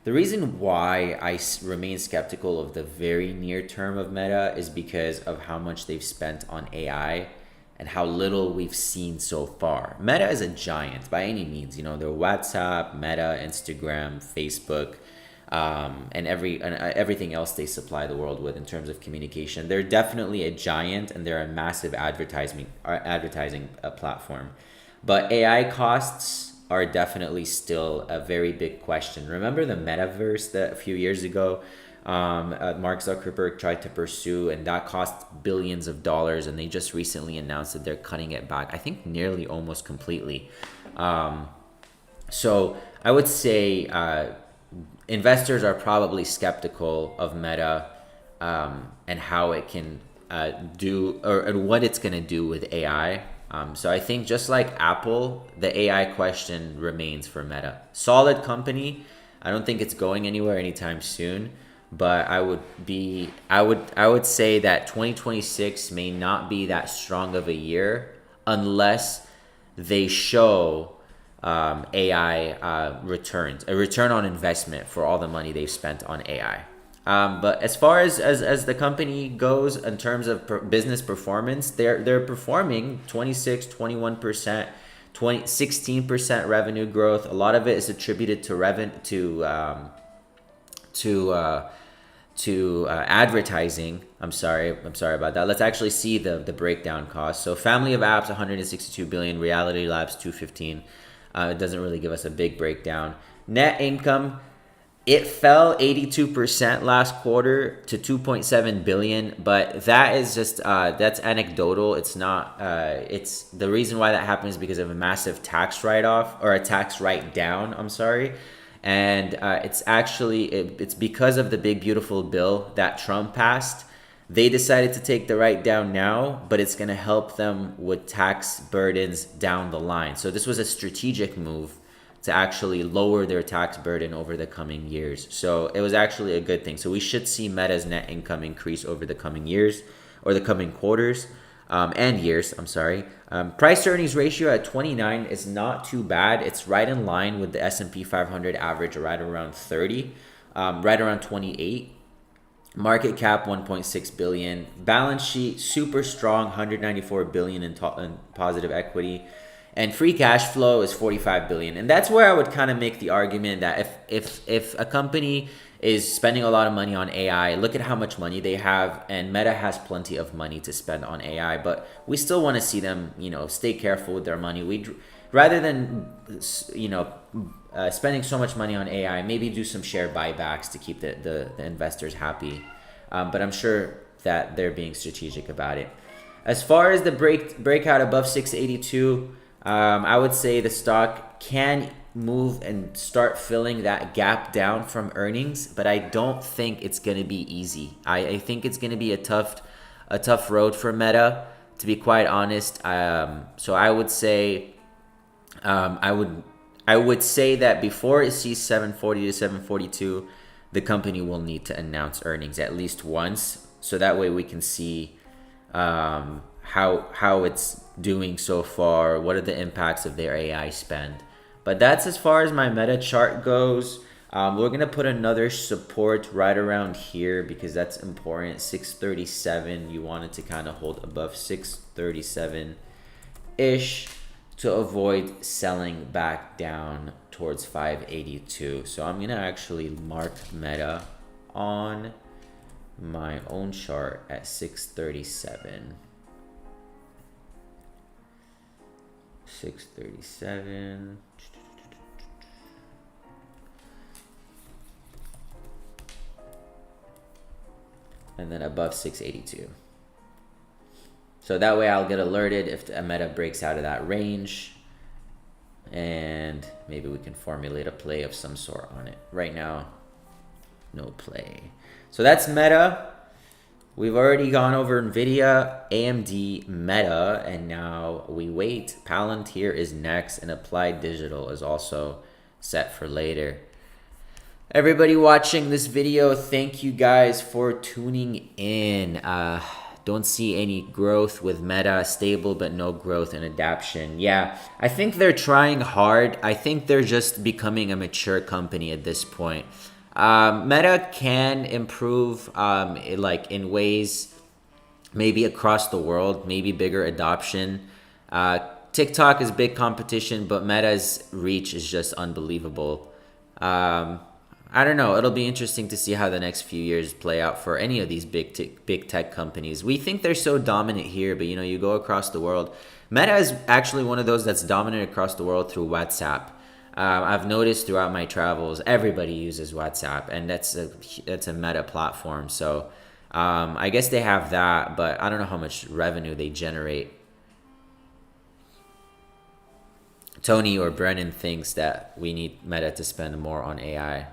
The reason why I remain skeptical of the very near term of Meta is because of how much they've spent on AI and how little we've seen so far. Meta is a giant by any means. You know, they're WhatsApp, Meta, Instagram, Facebook, and everything else they supply the world with in terms of communication. They're definitely a giant, and they're a massive advertising platform. But AI costs are definitely still a very big question. Remember the metaverse that a few years ago Mark Zuckerberg tried to pursue, and that cost billions of dollars, and they just recently announced that they're cutting it back, I think nearly almost completely. So I would say investors are probably skeptical of Meta and how it can do or what it's going to do with AI. So I think just like Apple, the AI question remains for Meta. Solid company. I don't think it's going anywhere anytime soon, but I would say that 2026 may not be that strong of a year unless they show AI returns, a return on investment for all the money they've spent on AI. But as far as the company goes in terms of business performance, they're performing 26, 21%, 16% revenue growth. A lot of it is attributed to advertising. I'm sorry about that. Let's actually see the breakdown cost. So family of apps 162 billion, Reality Labs 215. It doesn't really give us a big breakdown. Net income, it fell 82% last quarter to 2.7 billion, but that is just that's anecdotal. It's not it's the reason why that happens because of a massive tax write-off or a tax write-down, I'm sorry. And it's actually it's because of the big beautiful bill that Trump passed. They decided to take the write-down now, but it's going to help them with tax burdens down the line. So this was a strategic move to actually lower their tax burden over the coming years. So it was actually a good thing. So we should see Meta's net income increase over the coming years or the coming quarters and years, I'm sorry. Price to earnings ratio at 29 is not too bad. It's right in line with the S&P 500 average, right around 30, right around 28. Market cap 1.6 billion. Balance sheet super strong, 194 billion in positive equity. And free cash flow is 45 billion. And that's where I would kind of make the argument that if a company is spending a lot of money on AI, look at how much money they have, and Meta has plenty of money to spend on AI, but we still want to see them, stay careful with their money. Rather than, spending so much money on AI, maybe do some share buybacks to keep the investors happy. But I'm sure that they're being strategic about it. As far as the breakout above 682, I would say the stock can move and start filling that gap down from earnings, but I don't think it's going to be easy. I think it's going to be a tough road for Meta, to be quite honest. So I would say, I would say that before it sees 740 to 742, the company will need to announce earnings at least once, so that way we can see how it's doing so far, what are the impacts of their AI spend. But that's as far as my Meta chart goes. We're going to put another support right around here because that's important. 637, you want it to kind of hold above 637-ish to avoid selling back down towards 582. So I'm going to actually mark Meta on my own chart at 637. 637. And then above 682. So that way I'll get alerted if the Meta breaks out of that range, and maybe we can formulate a play of some sort on it. Right now, no play. So that's Meta. We've already gone over Nvidia, AMD, Meta, and now we wait. Palantir is next, and Applied Digital is also set for later. Everybody watching this video, thank you guys for tuning in. Don't see any growth with Meta, stable but no growth in adaption. Yeah, I think they're trying hard. I think they're just becoming a mature company at this point. Meta can improve like in ways maybe across the world, maybe bigger adoption. TikTok is big competition, but Meta's reach is just unbelievable. I don't know. It'll be interesting to see how the next few years play out for any of these big tech companies. We think they're so dominant here, but you go across the world. Meta is actually one of those that's dominant across the world through WhatsApp. I've noticed throughout my travels, everybody uses WhatsApp, and that's a Meta platform. So I guess they have that, but I don't know how much revenue they generate. Tony or Brennan thinks that we need Meta to spend more on AI.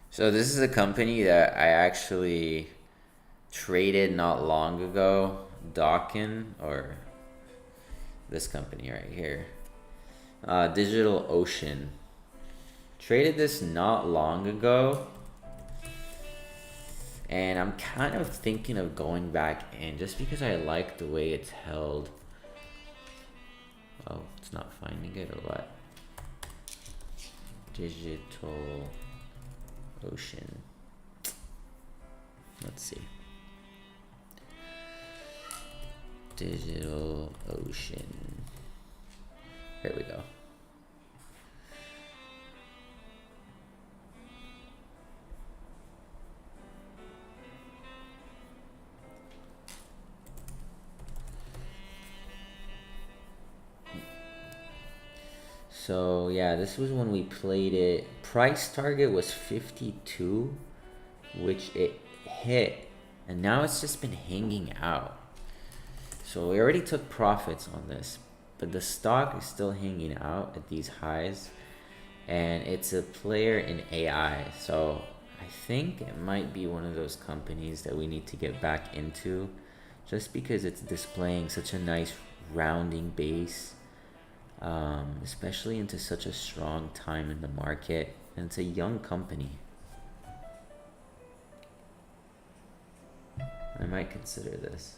So this is a company that I actually traded not long ago, Dawkin, or this company right here, Digital Ocean. Traded this not long ago, and I'm kind of thinking of going back in just because I like the way it's held. Oh, it's not finding it or what? Digital Ocean. Let's see. Digital Ocean. Here we go. So yeah, this was when we played it. Price target was 52, which it hit, and now it's just been hanging out. So we already took profits on this, but the stock is still hanging out at these highs, and it's a player in AI. So I think it might be one of those companies that we need to get back into, just because it's displaying such a nice rounding base. Especially into such a strong time in the market, and it's a young company. I might consider this.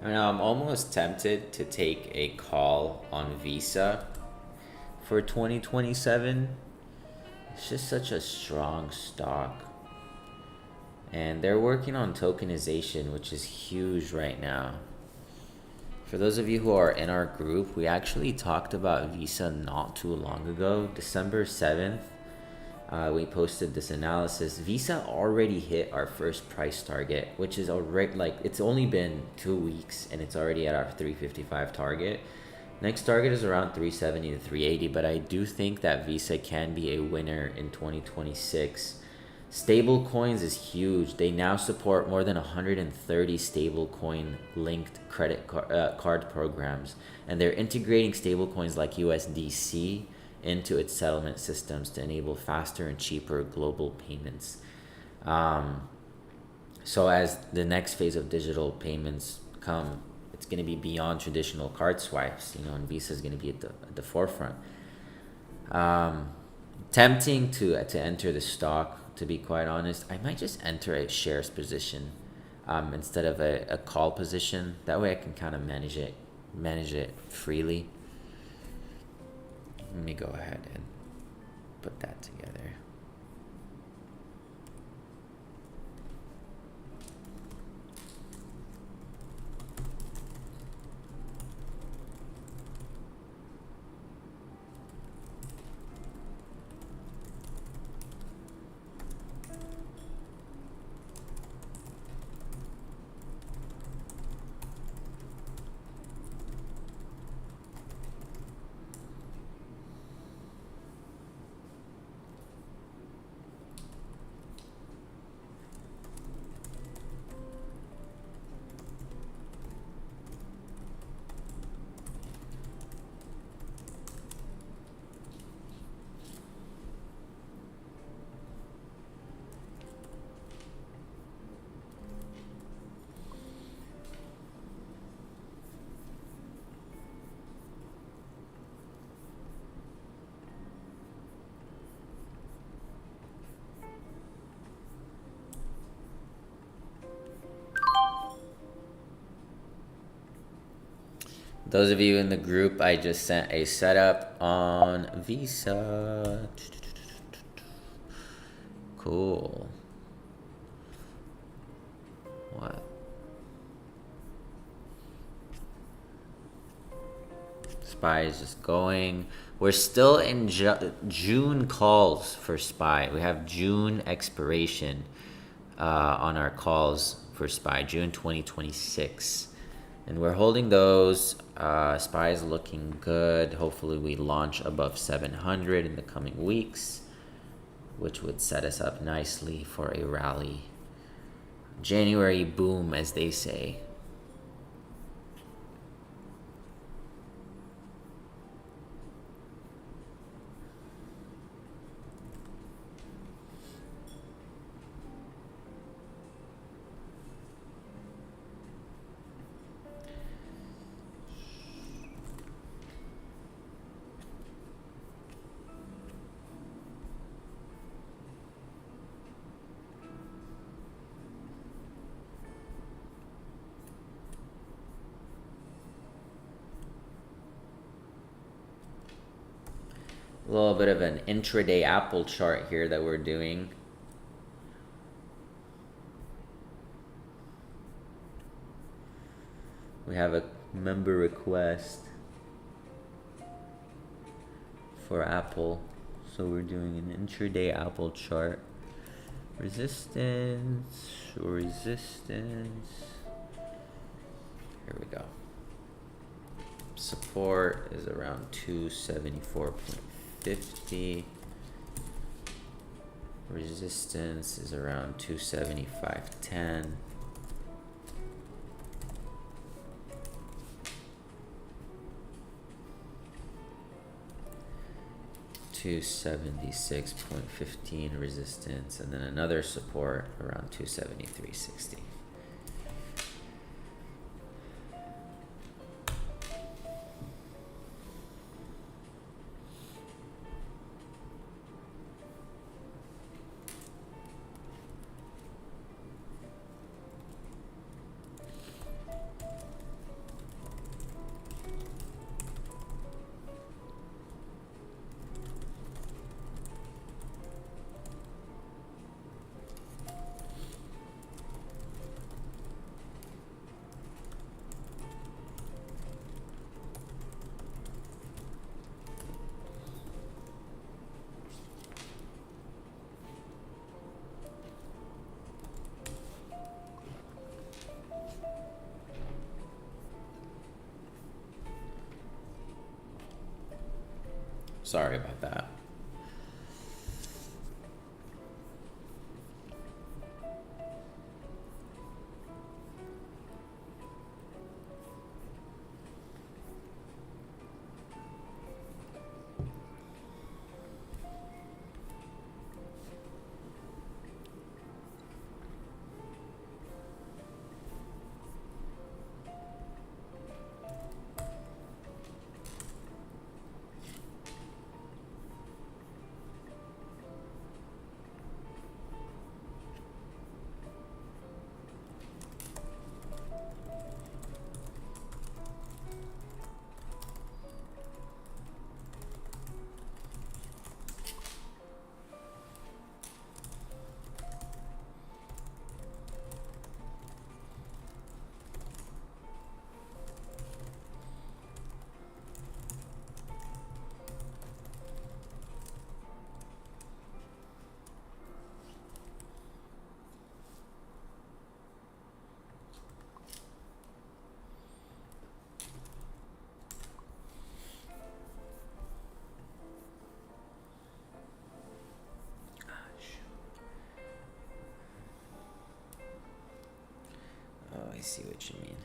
I know I'm almost tempted to take a call on Visa for 2027. It's just such a strong stock. And they're working on tokenization, which is huge right now. For those of you who are in our group, we actually talked about Visa not too long ago. December 7th, we posted this analysis. Visa already hit our first price target, which is already, like, it's only been 2 weeks and it's already at our 355 target. Next target is around 370 to 380, but I do think that Visa can be a winner in 2026. Stable coins is huge. They now support more than 130 stablecoin linked credit card programs, and they're integrating stablecoins like USDC into its settlement systems to enable faster and cheaper global payments. So as the next phase of digital payments come, it's going to be beyond traditional card swipes, and Visa is going to be at the forefront. Tempting to enter the stock. To be quite honest, I might just enter a shares position instead of a call position. That way I can kind of manage it freely. Let me go ahead and put that together. Those of you in the group, I just sent a setup on Visa. Cool. What? SPY is just going. We're still in June calls for SPY. We have June expiration on our calls for SPY, June 2026. And we're holding those. SPY is looking good. Hopefully we launch above 700 in the coming weeks, which would set us up nicely for a rally. January boom, as they say. A little bit of an intraday Apple chart here that we're doing. We have a member request for Apple, so we're doing an intraday Apple chart. Resistance. Here we go. Support is around 274.50. Resistance is around 275.10. $276.15 resistance, and then another support around 273.60. Sorry about that. Oh, I see what you mean.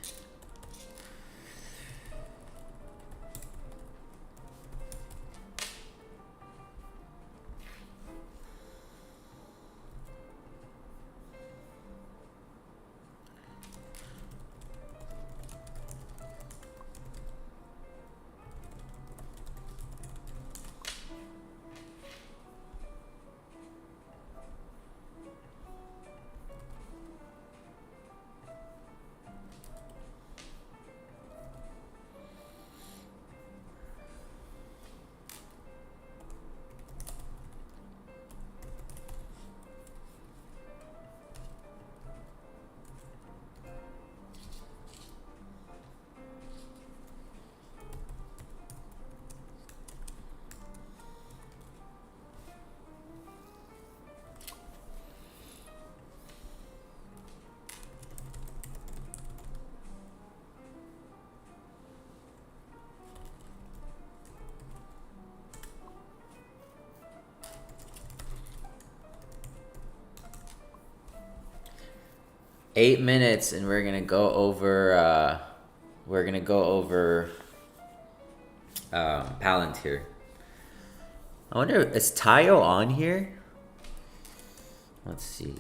Eight minutes, and we're gonna go over. Palantir. I wonder, is Tayo on here? Let's see.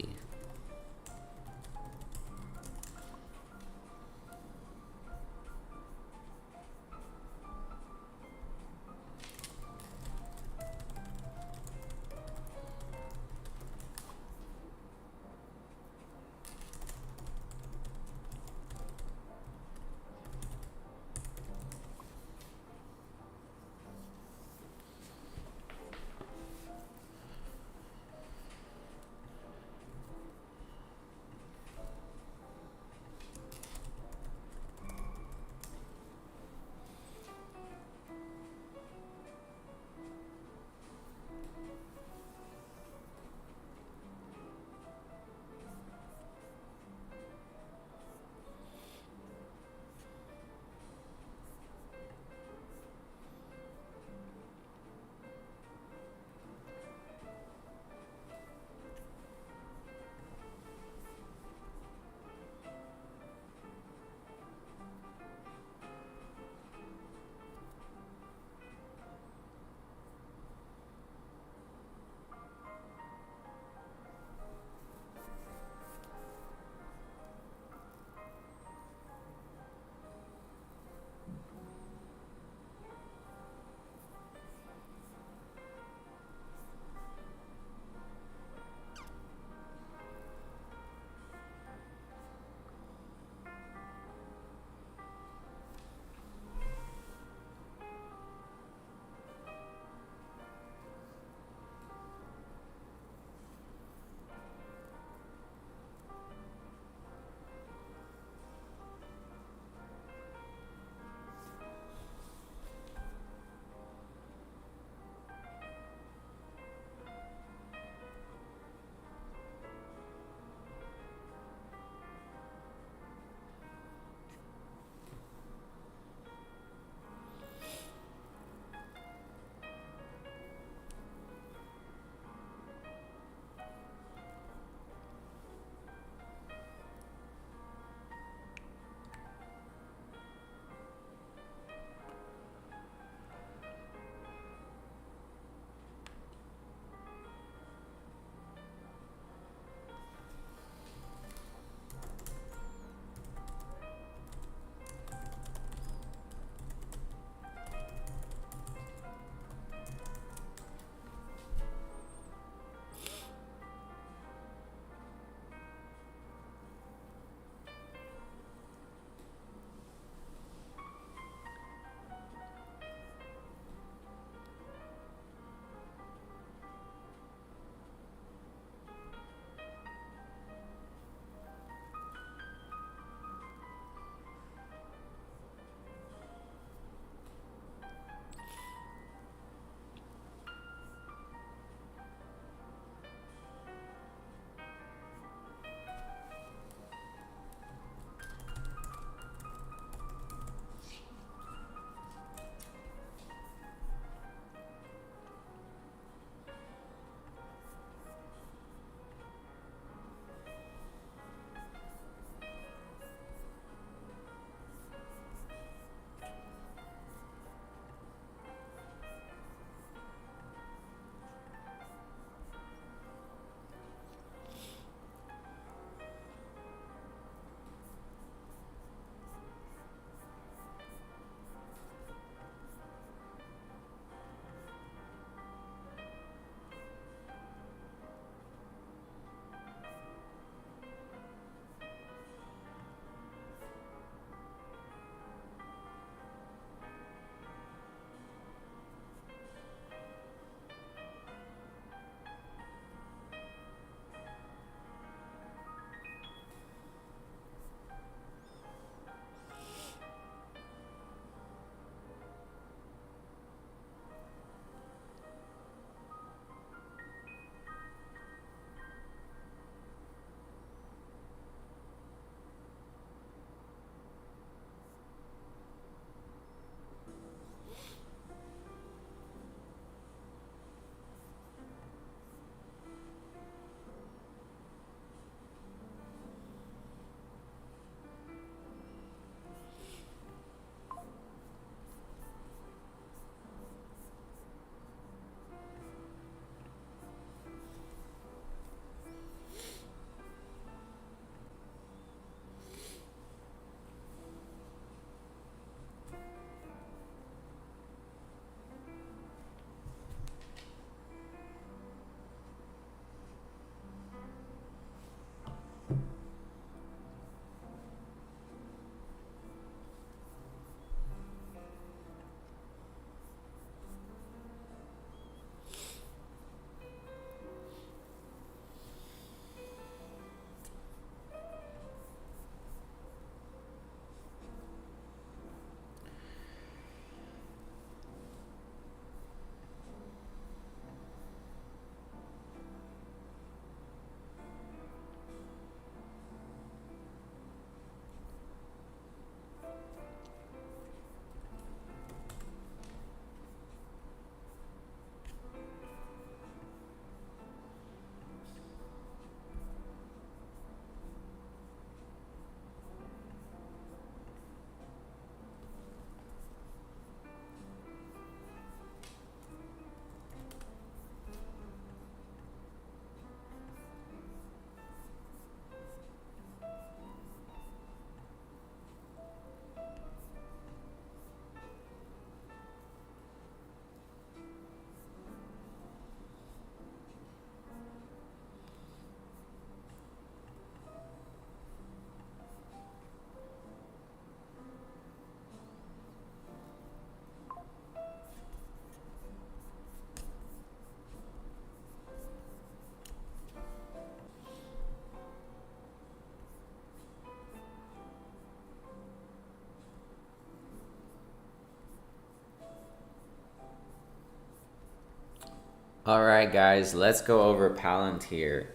All right, guys, let's go over Palantir.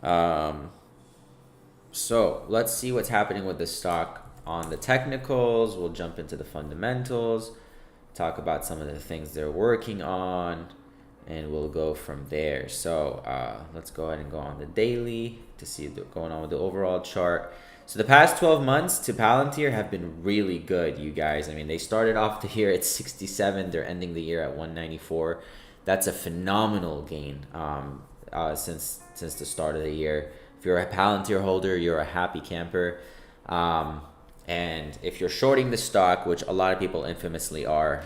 Um, so let's see what's happening with the stock on the technicals. We'll jump into the fundamentals, talk about some of the things they're working on, and we'll go from there. So let's go ahead and go on the daily to see what's going on with the overall chart. So the past 12 months to Palantir have been really good, you guys. I mean, they started off the year at 67. They're ending the year at 194. That's a phenomenal gain since the start of the year. If you're a Palantir holder, you're a happy camper. And if you're shorting the stock, which a lot of people infamously are,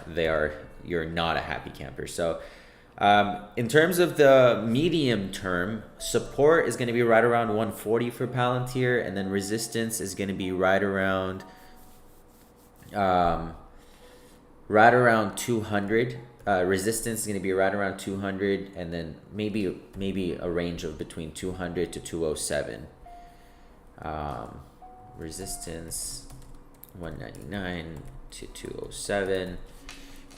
you're not a happy camper. So in terms of the medium term, support is going to be right around 140 for Palantir, and then resistance is going to be right around 200. Resistance is going to be right around 200, and then maybe a range of between 200 to 207. Resistance 199 to 207,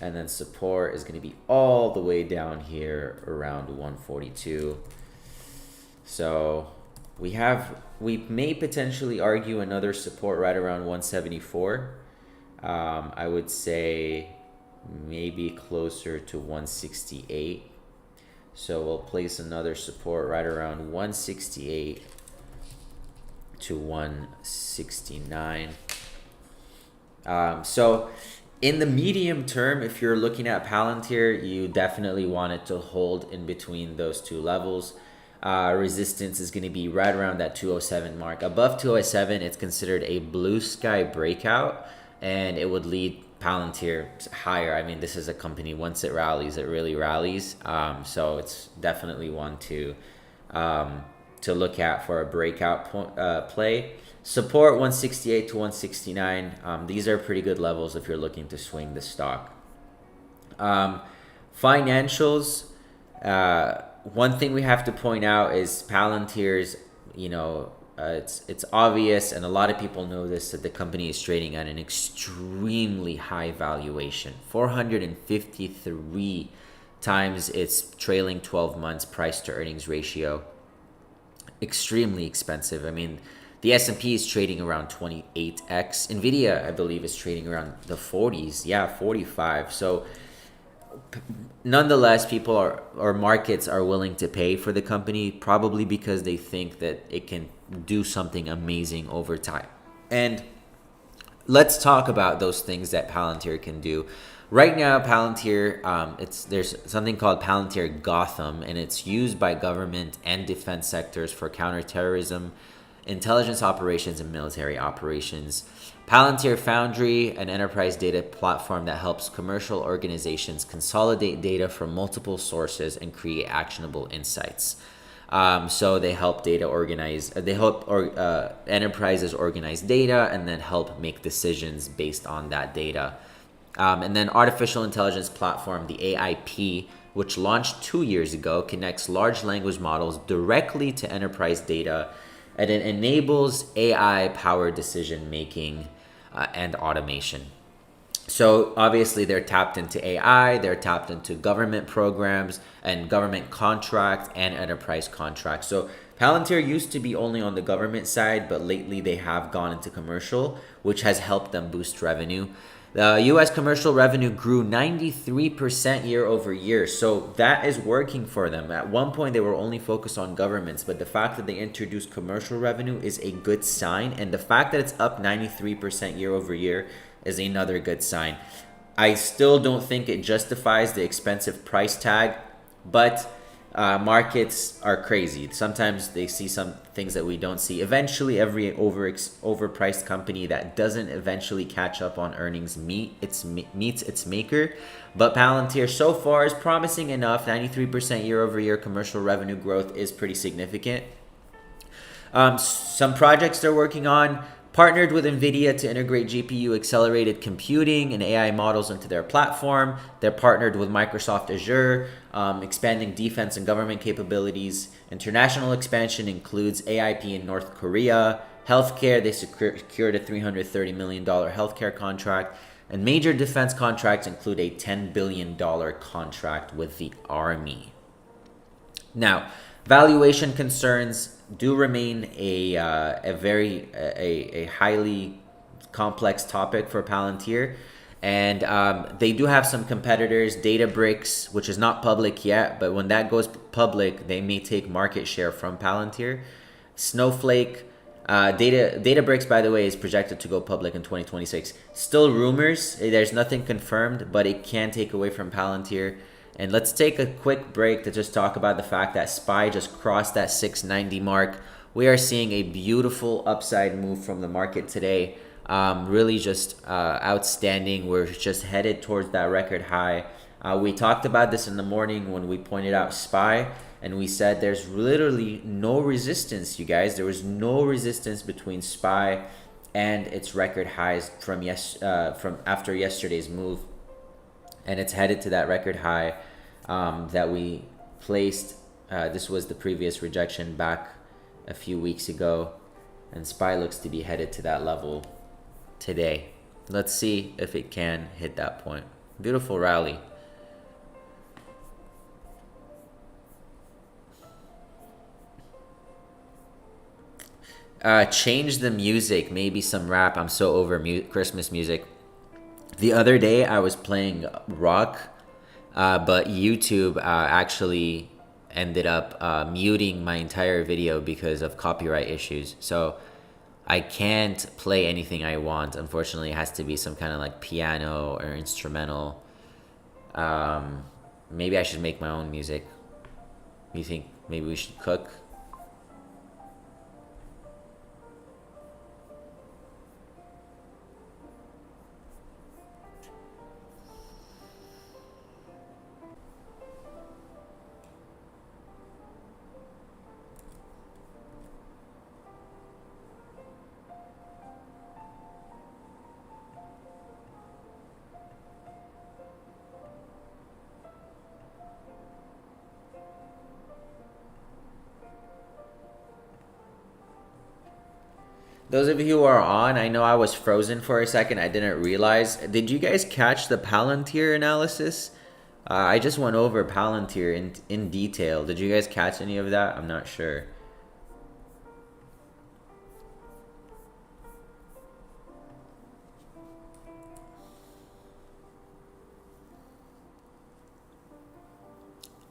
and then support is going to be all the way down here around 142. So we may potentially argue another support right around 174. I would say maybe closer to 168. So we'll place another support right around 168 to 169. So in the medium term, if you're looking at Palantir, you definitely want it to hold in between those two levels. Resistance is going to be right around that 207 mark. Above 207, it's considered a blue sky breakout, and it would lead Palantir higher. I mean, this is a company, once it rallies, it really rallies. So it's definitely one to look at for a breakout play. Support 168 to 169. These are pretty good levels if you're looking to swing the stock. Financials. One thing we have to point out is Palantir's, it's obvious, and a lot of people know this, that the company is trading at an extremely high valuation. 453 times its trailing 12 months price to earnings ratio. Extremely expensive. I mean, the S&P is trading around 28x. Nvidia, I believe, is trading around the 40s. Yeah, 45. So nonetheless, people or markets are willing to pay for the company, probably because they think that it can do something amazing over time. And let's talk about those things that Palantir can do. Right now, Palantir, there's something called Palantir Gotham, and it's used by government and defense sectors for counterterrorism, intelligence operations, and military operations. Palantir Foundry, an enterprise data platform that helps commercial organizations consolidate data from multiple sources and create actionable insights. So they help enterprises organize data and then help make decisions based on that data. And then artificial intelligence platform, the AIP, which launched 2 years ago, connects large language models directly to enterprise data, and it enables AI-powered decision making and automation. So obviously they're tapped into AI, they're tapped into government programs and government contracts and enterprise contracts. So Palantir used to be only on the government side, but lately they have gone into commercial, which has helped them boost revenue. The U.S. commercial revenue grew 93% year over year. So that is working for them. At one point, they were only focused on governments, but the fact that they introduced commercial revenue is a good sign. And the fact that it's up 93% year over year is another good sign. I still don't think it justifies the expensive price tag, but markets are crazy. Sometimes they see some things that we don't see. Eventually, every overpriced company that doesn't eventually catch up on earnings meets its maker. But Palantir so far is promising enough. 93% year over year commercial revenue growth is pretty significant. Some projects they're working on. Partnered with Nvidia to integrate GPU accelerated computing and AI models into their platform. They're partnered with Microsoft Azure, expanding defense and government capabilities. International expansion includes AIP in North Korea. Healthcare, they secured a $330 million healthcare contract. And major defense contracts include a $10 billion contract with the Army. Now, valuation concerns do remain a highly complex topic for Palantir, and they do have some competitors, Databricks, which is not public yet, but when that goes public, they may take market share from Palantir. Snowflake, Databricks, by the way, is projected to go public in 2026. Still rumors. There's nothing confirmed, but it can take away from Palantir. And let's take a quick break to just talk about the fact that SPY just crossed that 690 mark. We are seeing a beautiful upside move from the market today. Really just outstanding. We're just headed towards that record high. We talked about this in the morning when we pointed out SPY, and we said there's literally no resistance, you guys. There was no resistance between SPY and its record highs from after yesterday's move, and it's headed to that record high that we placed. This was the previous rejection back a few weeks ago, and SPY looks to be headed to that level today. Let's see if it can hit that point. Beautiful rally. Change the music, maybe some rap. I'm so over Christmas music. The other day I was playing rock, but YouTube actually ended up muting my entire video because of copyright issues. So I can't play anything I want. Unfortunately, it has to be some kind of like piano or instrumental. Maybe I should make my own music. You think maybe we should cook? Those of you who are on, I know I was frozen for a second. I didn't realize. Did you guys catch the Palantir analysis? I just went over Palantir in detail. Did you guys catch any of that? I'm not sure.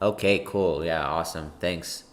Okay, cool. Yeah, awesome. Thanks.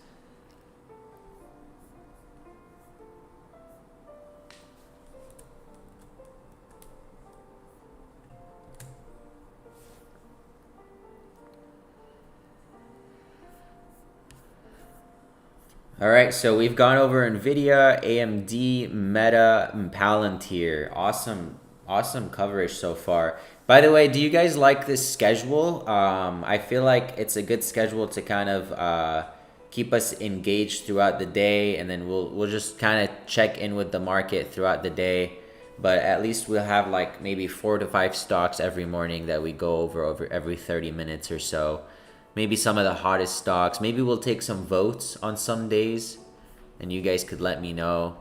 All right, so we've gone over Nvidia, AMD, Meta, and Palantir. Awesome coverage so far. By the way, do you guys like this schedule? I feel like it's a good schedule to kind of keep us engaged throughout the day, and then we'll just kind of check in with the market throughout the day. But at least we'll have like maybe 4 to 5 stocks every morning that we go over every 30 minutes or so. Maybe some of the hottest stocks. Maybe we'll take some votes on some days, and you guys could let me know.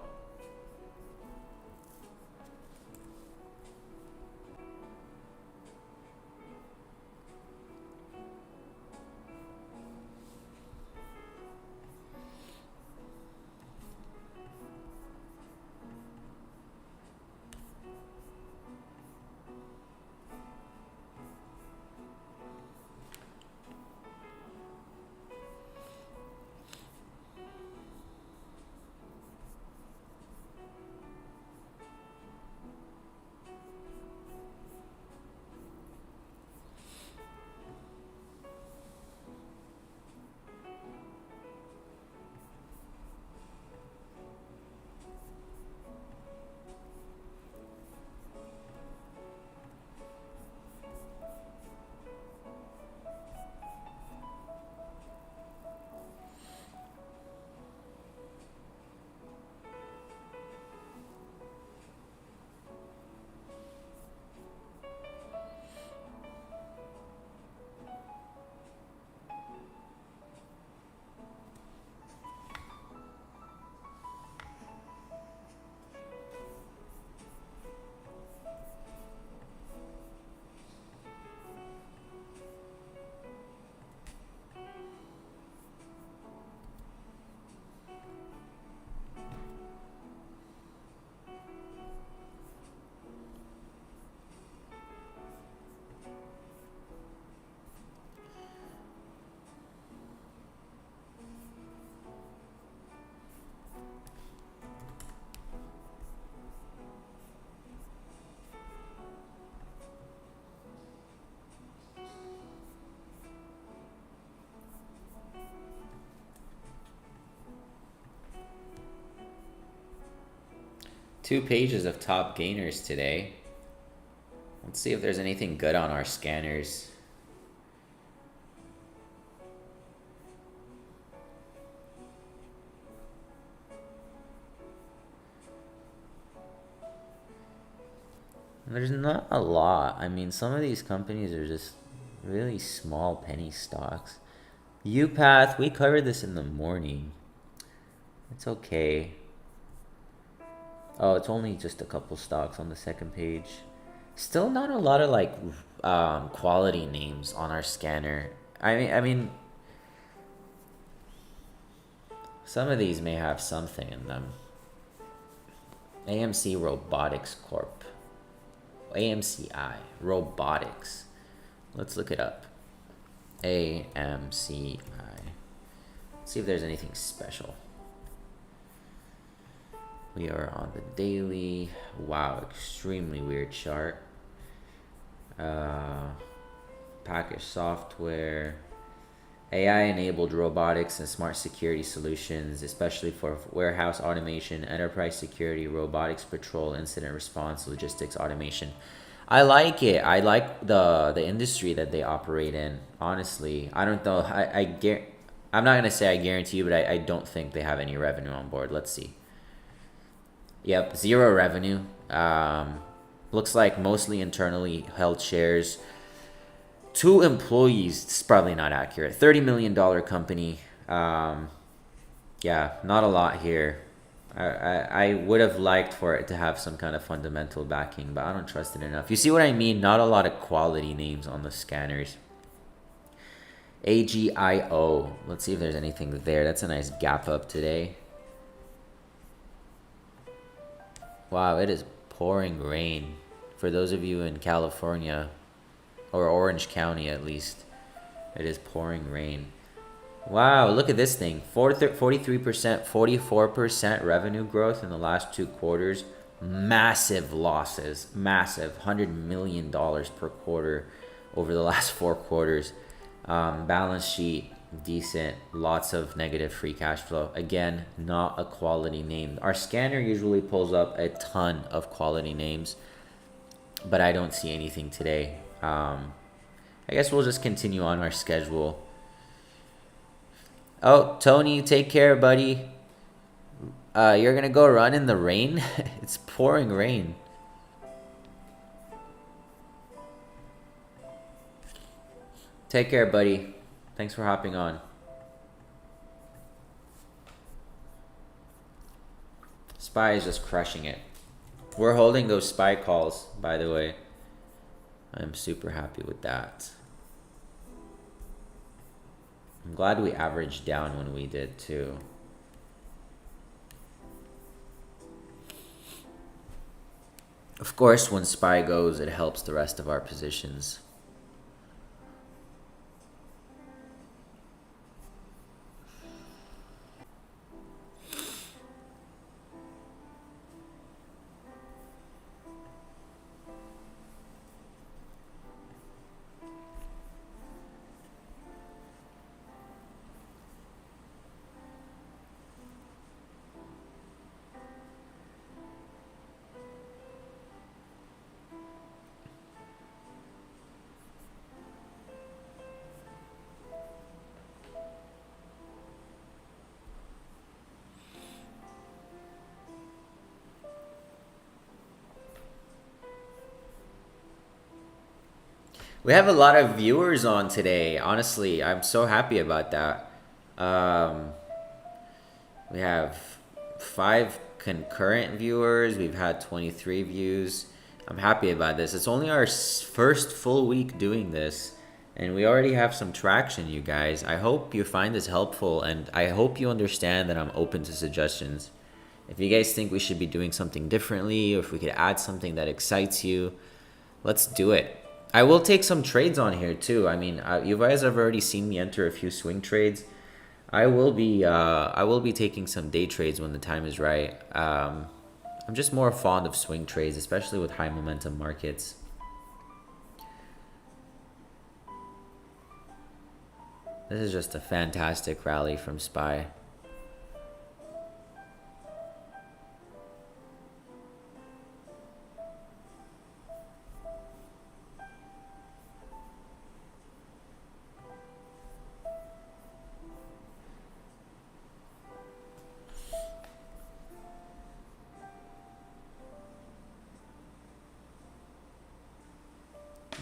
2 pages of top gainers today. Let's see if there's anything good on our scanners. There's not a lot. I mean, some of these companies are just really small penny stocks. UPath, we covered this in the morning. It's okay. Oh, it's only just a couple stocks on the second page. Still not a lot of like quality names on our scanner. I mean, some of these may have something in them. AMC Robotics Corp. AMCI Robotics. Let's look it up. AMCI. See if there's anything special. We are on the daily. Wow, extremely weird chart. Package software. AI-enabled robotics and smart security solutions, especially for warehouse automation, enterprise security, robotics patrol, incident response, logistics automation. I like it. I like the industry that they operate in. Honestly, I don't know. I'm not gonna say I guarantee you, but I don't think they have any revenue on board. Let's see. Yep, 0 revenue. Looks like mostly internally held shares. 2 employees. It's probably not accurate. $30 million company. Yeah, not a lot here. I would have liked for it to have some kind of fundamental backing, but I don't trust it enough. You see what I mean? Not a lot of quality names on the scanners. AGIO. Let's see if there's anything there. That's a nice gap up today. Wow, it is pouring rain. For those of you in California, or Orange County at least, it is pouring rain. Wow, look at this thing. 43%, 44% revenue growth in the last 2 quarters. Massive losses. Massive. $100 million per quarter over the last 4 quarters. Balance sheet, decent. Lots of negative free cash flow. Again, not a quality name. Our scanner usually pulls up a ton of quality names, but I don't see anything today. I guess we'll just continue on our schedule. Oh, Tony, take care, buddy. You're gonna go run in the rain? It's pouring rain. Take care, buddy. Thanks for hopping on. SPY is just crushing it. We're holding those SPY calls, by the way. I'm super happy with that. I'm glad we averaged down when we did too. Of course, when SPY goes, it helps the rest of our positions. We have a lot of viewers on today. Honestly, I'm so happy about that. We have 5 concurrent viewers. We've had 23 views. I'm happy about this. It's only our first full week doing this, and we already have some traction, you guys. I hope you find this helpful, and I hope you understand that I'm open to suggestions. If you guys think we should be doing something differently, or if we could add something that excites you, let's do it. I will take some trades on here too. I mean, you guys have already seen me enter a few swing trades. I will be taking some day trades when the time is right. I'm just more fond of swing trades, especially with high momentum markets. This is just a fantastic rally from SPY.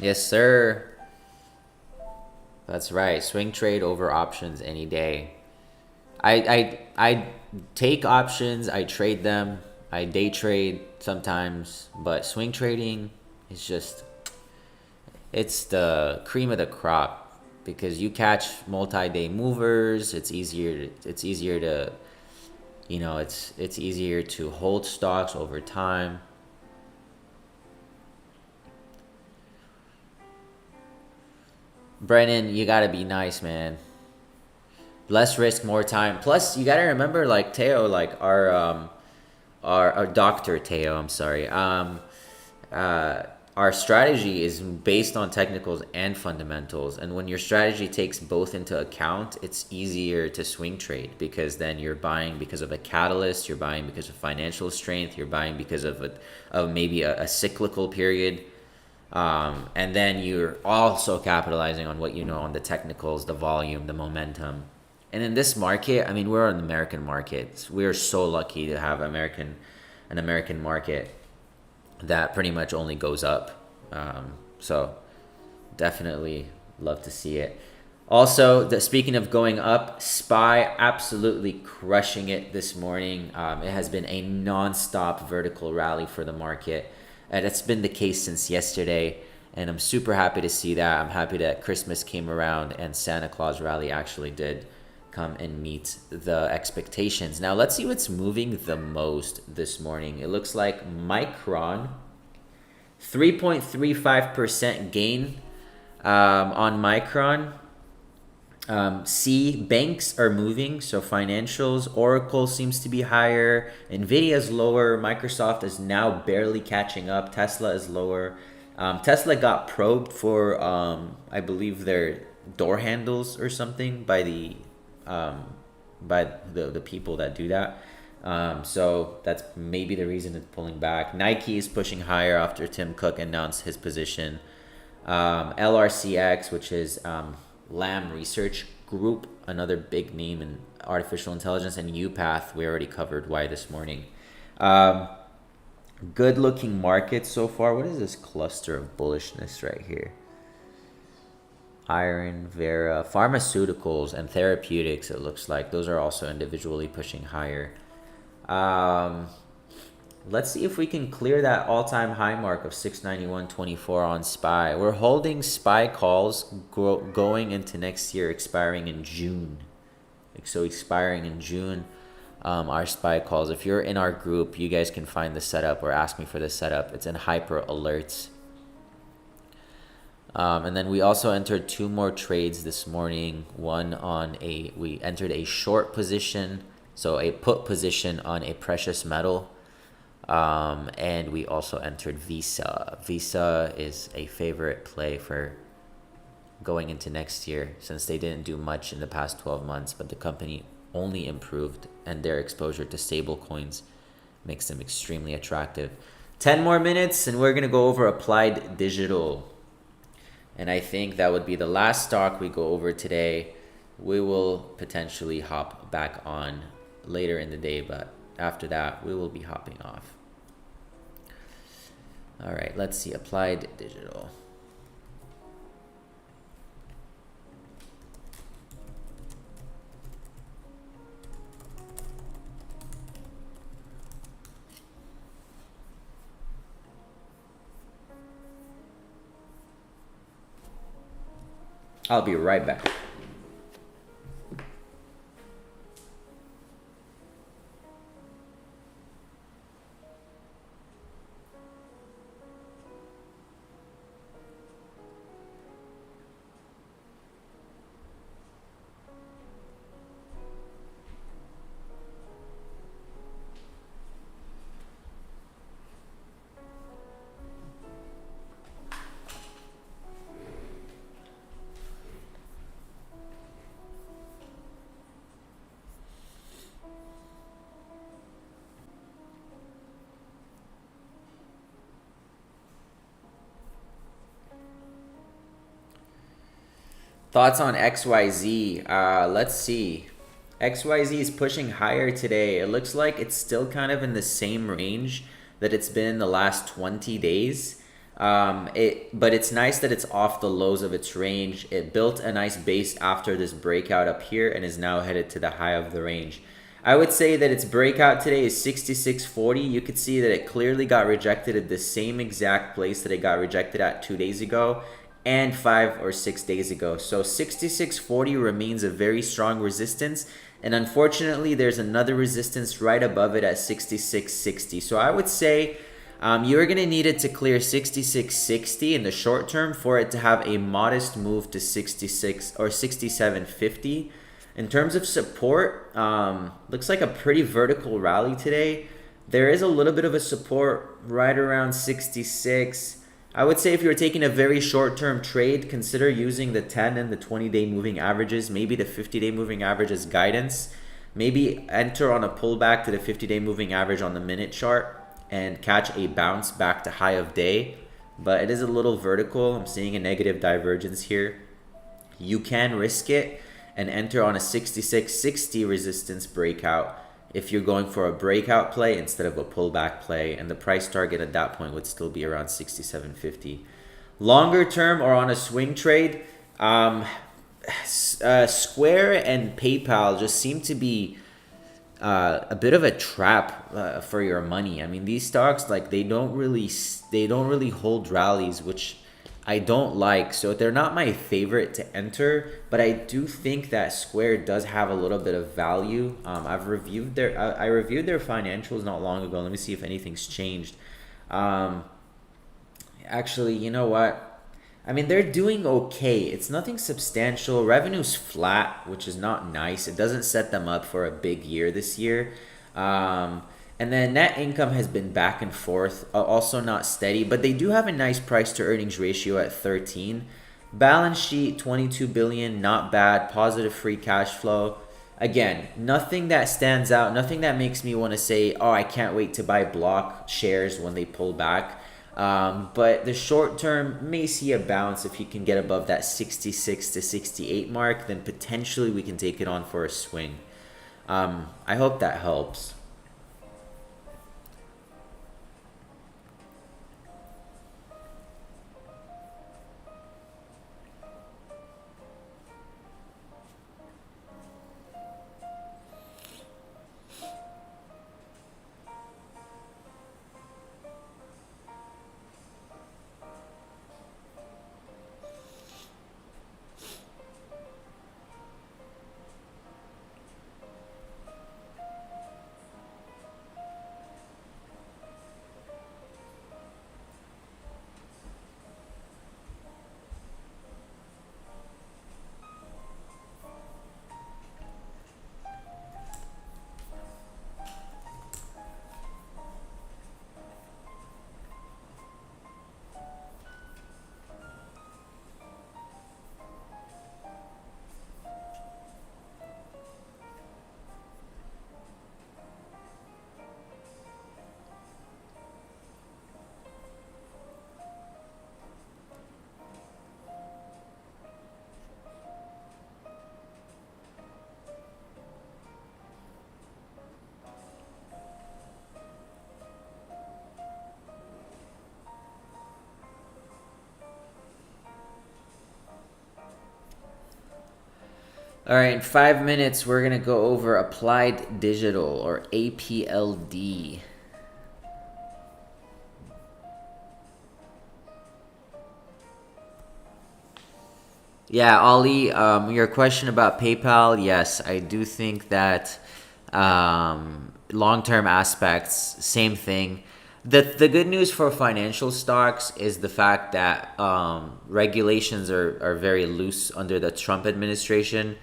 Yes, sir. That's right. Swing trade over options any day. I take options, I trade them, I day trade sometimes, but swing trading is just it's the cream of the crop because you catch multi-day movers. It's easier to it's easier to hold stocks over time. Brennan, you gotta be nice, man. Less risk, more time. Plus, you gotta remember, like Teo, like our Doctor Teo. I'm sorry. Uh, our strategy is based on technicals and fundamentals, and when your strategy takes both into account, it's easier to swing trade because then you're buying because of a catalyst, you're buying because of financial strength, you're buying because of maybe a cyclical period. And then you're also capitalizing on what you know on the technicals, the volume, the momentum. And in this market, I mean, we're an American market. We're so lucky to have an American market that pretty much only goes up. So definitely love to see it. Also, speaking of going up, SPY absolutely crushing it this morning. It has been a non-stop vertical rally for the market. And it's been the case since yesterday. And I'm super happy to see that. I'm happy that Christmas came around and Santa Claus rally actually did come and meet the expectations. Now, let's see what's moving the most this morning. It looks like Micron, 3.35% gain on Micron. Banks are moving, so financials. Oracle seems to be higher. Nvidia is lower. Microsoft is now barely catching up. Tesla is lower. Tesla got probed for, I believe, their door handles or something by the people that do that. So that's maybe the reason it's pulling back. Nike is pushing higher after Tim Cook announced his position. LRCX, which is Lam Research Group, another big name in artificial intelligence, and UPath, we already covered why this morning. Good looking market so far. What is this cluster of bullishness right here? Iron, Vera, pharmaceuticals, and therapeutics, it looks like. Those are also individually pushing higher. Let's see if we can clear that all-time high mark of 691.24 on SPY. We're holding SPY calls going into next year, expiring in June. So expiring in June, our SPY calls. If you're in our group, you guys can find the setup or ask me for the setup. It's in hyper alerts. And then we also entered 2 more trades this morning. We entered a short position, so a put position on a precious metal. And we also entered Visa. Visa is a favorite play for going into next year since they didn't do much in the past 12 months, but the company only improved and their exposure to stable coins makes them extremely attractive. 10 more minutes and we're going to go over Applied Digital. And I think that would be the last stock we go over today. We will potentially hop back on later in the day, but after that, we will be hopping off. All right, let's see. Applied Digital. I'll be right back. Thoughts on XYZ? Let's see. XYZ is pushing higher today. It looks like it's still kind of in the same range that it's been in the last 20 days. But it's nice that it's off the lows of its range. It built a nice base after this breakout up here and is now headed to the high of the range. I would say that its breakout today is 66.40. You could see that it clearly got rejected at the same exact place that it got rejected at 2 days ago and 5 or 6 days ago. So 66.40 remains a very strong resistance. And unfortunately, there's another resistance right above it at 66.60. So I would say you're going to need it to clear 66.60 in the short term for it to have a modest move to 66 or 67.50. In terms of support, looks like a pretty vertical rally today. There is a little bit of a support right around 66. I would say if you're taking a very short-term trade, consider using the 10 and the 20-day moving averages, maybe the 50-day moving average as guidance. Maybe enter on a pullback to the 50-day moving average on the minute chart and catch a bounce back to high of day. But it is a little vertical. I'm seeing a negative divergence here. You can risk it and enter on a 66.60 resistance breakout if you're going for a breakout play instead of a pullback play, and the price target at that point would still be around 67.50. Longer term or on a swing trade, Square and PayPal just seem to be a bit of a trap for your money. I mean, these stocks, like, they don't really hold rallies, which I don't like. So they're not my favorite to enter, but I do think that Square does have a little bit of value. I reviewed their financials not long ago. Let me see if anything's changed. Actually, you know what? I mean, they're doing okay. It's nothing substantial. Revenue's flat, which is not nice. It doesn't set them up for a big year this year. And then net income has been back and forth, also not steady, but they do have a nice price to earnings ratio at 13. Balance sheet, 22 billion, not bad. Positive free cash flow. Again, nothing that stands out, nothing that makes me want to say, oh, I can't wait to buy block shares when they pull back. But the short term may see a bounce. If you can get above that 66 to 68 mark, then potentially we can take it on for a swing. I hope that helps. All right, in 5 minutes, we're going to go over Applied Digital, or APLD. Yeah, Ollie, your question about PayPal, yes, I do think that long-term aspects, same thing. The good news for financial stocks is the fact that regulations are very loose under the Trump administration.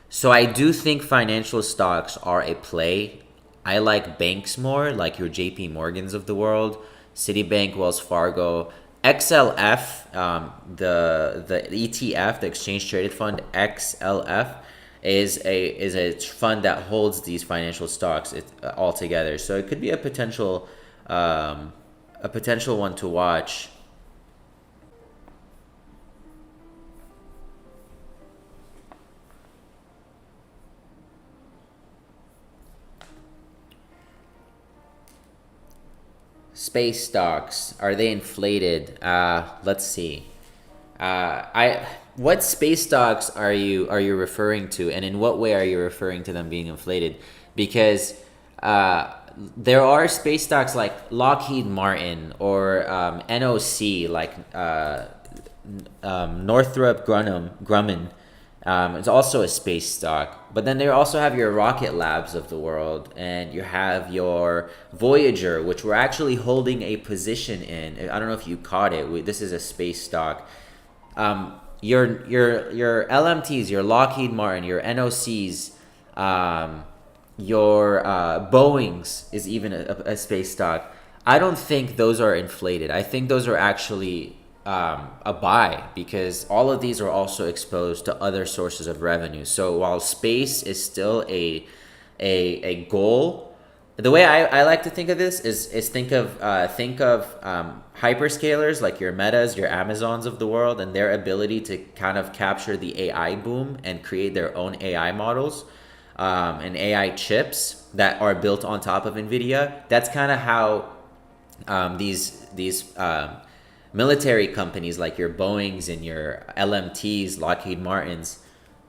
So I do think financial stocks are a play. I like banks more, like your JP Morgans of the world, Citibank, Wells Fargo. XLF, the ETF, the exchange traded fund XLF, is a fund that holds these financial stocks all together. So it could be a potential one to watch. Space stocks, are they inflated? Let's see. What space stocks are you referring to, and in what way are you referring to them being inflated? Because there are space stocks like Lockheed Martin or NOC, like Northrop Grumman. It's also a space stock. But then they also have your Rocket Labs of the world, and you have your Voyager, which we're actually holding a position in. I don't know if you caught it. This is a space stock. Your LMTs, your Lockheed Martin, your NOCs, your Boeings is even a space stock. I don't think those are inflated. I think those are actually a buy, because all of these are also exposed to other sources of revenue. So while space is still a goal, the way I like to think of this is think of hyperscalers like your Metas, your Amazons of the world, and their ability to kind of capture the AI boom and create their own AI models and AI chips that are built on top of Nvidia. That's kind of how these military companies like your Boeings and your LMTs, Lockheed Martins,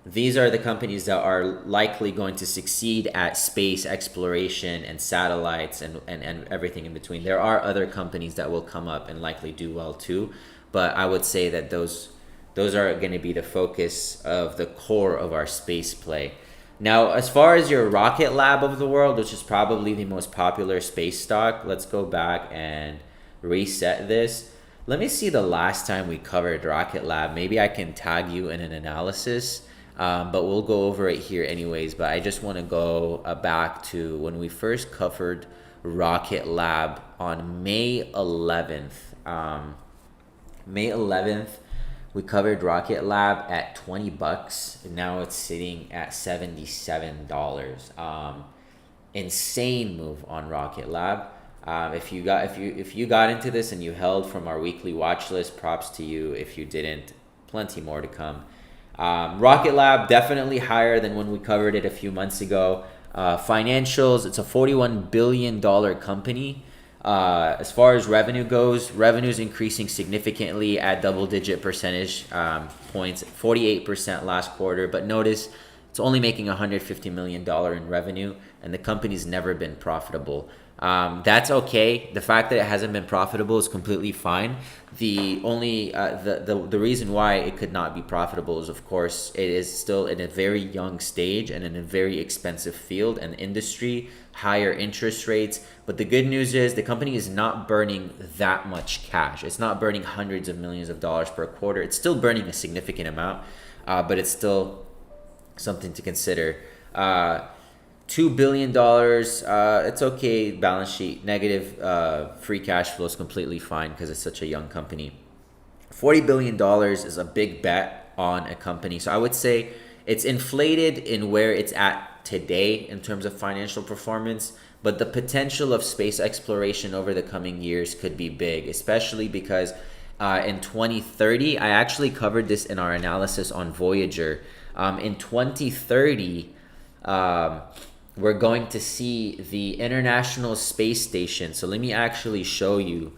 these are the companies that are likely going to succeed at space exploration and satellites and everything in between. There are other companies that will come up and likely do well too, but I would say that those are going to be the focus of the core of our space play. Now, as far as your Rocket Lab of the world, which is probably the most popular space stock, let's go back and reset this. Let me see the last time we covered Rocket Lab. Maybe I can tag you in an analysis, but we'll go over it here anyways. But I just want to go back to when we first covered Rocket Lab on May 11th. May 11th, we covered Rocket Lab at $20, and now it's sitting at $77. Insane move on Rocket Lab. If you got into this and you held from our weekly watch list, props to you. If you didn't, plenty more to come. Rocket Lab definitely higher than when we covered it a few months ago. Financials, it's a $41 billion company. As far as revenue goes, revenue is increasing significantly at double-digit percentage points, 48% last quarter. But notice it's only making $150 million in revenue, and the company's never been profitable. That's okay. The fact that it hasn't been profitable is completely fine. The only the reason why it could not be profitable is, of course, it is still in a very young stage and in a very expensive field and industry, higher interest rates. But the good news is the company is not burning that much cash. It's not burning hundreds of millions of dollars per quarter. It's still burning a significant amount, but it's still something to consider. $2 billion, it's okay. Balance sheet negative, free cash flow is completely fine because it's such a young company. $40 billion is a big bet on a company. So I would say it's inflated in where it's at today in terms of financial performance, but the potential of space exploration over the coming years could be big, especially because in 2030, I actually covered this in our analysis on Voyager. In 2030, we're going to see the International Space Station. So let me actually show you.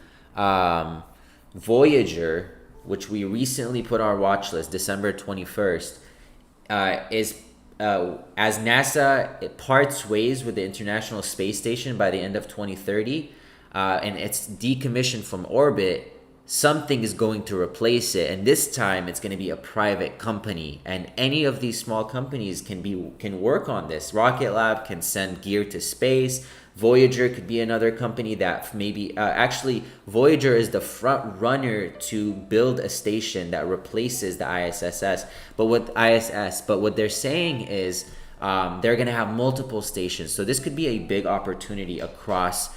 Voyager, which we recently put on our watch list, December 21st, is as NASA parts ways with the International Space Station by the end of 2030, and it's decommissioned from orbit, something is going to replace it, and this time it's going to be a private company, and any of these small companies can work on this. Rocket Lab can send gear to space. Voyager could be another company that maybe actually Voyager is the front runner to build a station that replaces the ISS. But what they're saying is they're going to have multiple stations, so this could be a big opportunity across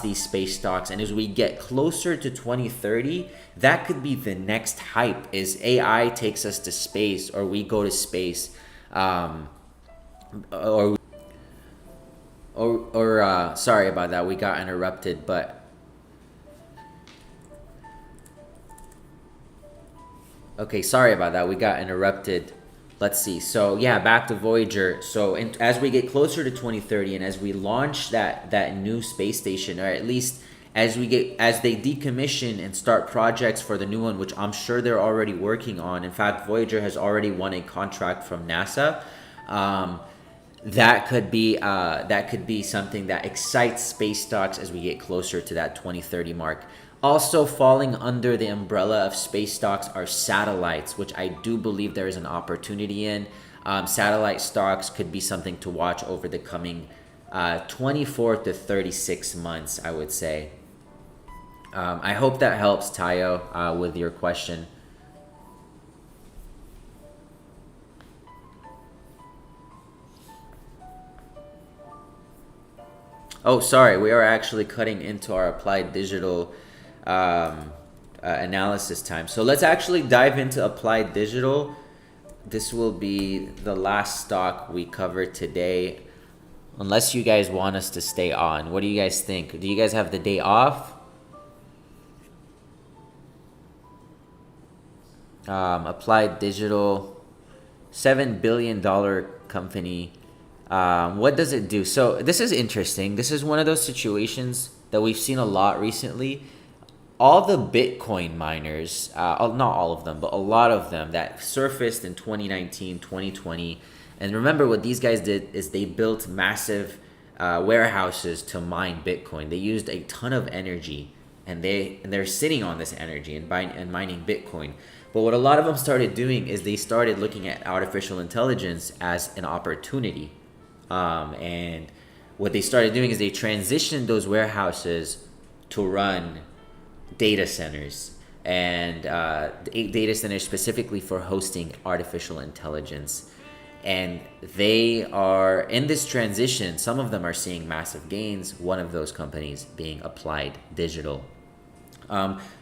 these space stocks. And as we get closer to 2030, that could be the next hype, is AI takes us to space, or we go to space, or sorry about that, we got interrupted, but okay, sorry about that, we got interrupted let's see. So yeah, back to Voyager. So as we get closer to 2030 and as we launch that new space station, or at least as they decommission and start projects for the new one, which I'm sure they're already working on. In fact, Voyager has already won a contract from NASA. That could be something that excites space stocks as we get closer to that 2030 mark. Also falling under the umbrella of space stocks are satellites, which I do believe there is an opportunity in. Satellite stocks could be something to watch over the coming 24 to 36 months, I would say. I hope that helps, Tayo, with your question. Oh, sorry, we are actually cutting into our applied digital analysis time. So let's actually dive into applied digital. This will be the last stock we cover today, unless you guys want us to stay on. What do you guys think? Do you guys have the day off? Applied Digital, $7 billion company. What does it do? So this is interesting. This is one of those situations that we've seen a lot recently. All the Bitcoin miners, not all of them, but a lot of them that surfaced in 2019, 2020. And remember what these guys did is they built massive warehouses to mine Bitcoin. They used a ton of energy, and they're sitting on this energy and mining Bitcoin. But what a lot of them started doing is they started looking at artificial intelligence as an opportunity. And what they started doing is they transitioned those warehouses to run data centers, and data centers specifically for hosting artificial intelligence. And they are in this transition. Some of them are seeing massive gains. One of those companies being Applied Digital.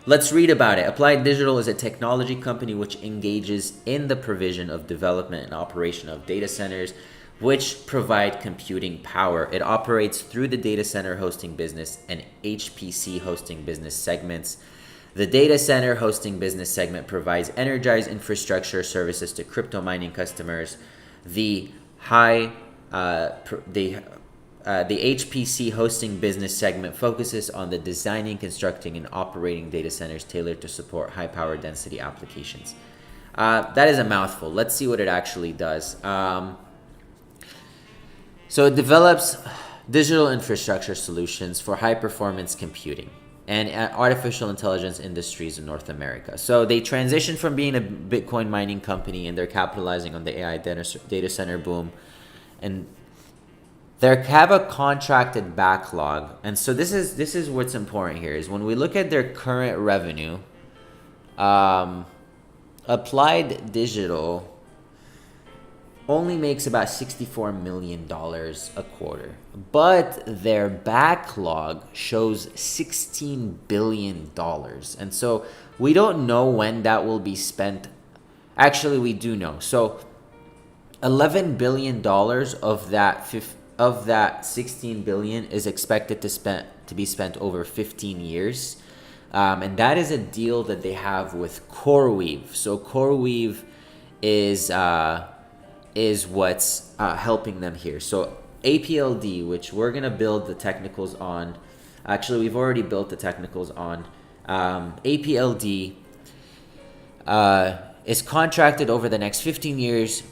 Let's read about it. Applied Digital is a technology company which engages in the provision of development and operation of data centers which provide computing power. It operates through the data center hosting business and HPC hosting business segments. The data center hosting business segment provides energized infrastructure services to crypto mining customers. The HPC hosting business segment focuses on the designing, constructing, and operating data centers tailored to support high power density applications. That is a mouthful. Let's see what it actually does. So it develops digital infrastructure solutions for high performance computing and artificial intelligence industries in North America. So they transitioned from being a Bitcoin mining company, and they're capitalizing on the AI data center boom. And they have a contracted backlog. And so this is what's important here is when we look at their current revenue, Applied Digital only makes about $64 million a quarter, but their backlog shows $16 billion. And so we don't know when that will be spent. Actually, we do know. So $11 billion of that $16 billion is expected to be spent over 15 years. And that is a deal that they have with CoreWeave. So CoreWeave is what's helping them here. So APLD, which we're going to build the technicals on. Actually, we've already built the technicals on. APLD is contracted over the next 15 years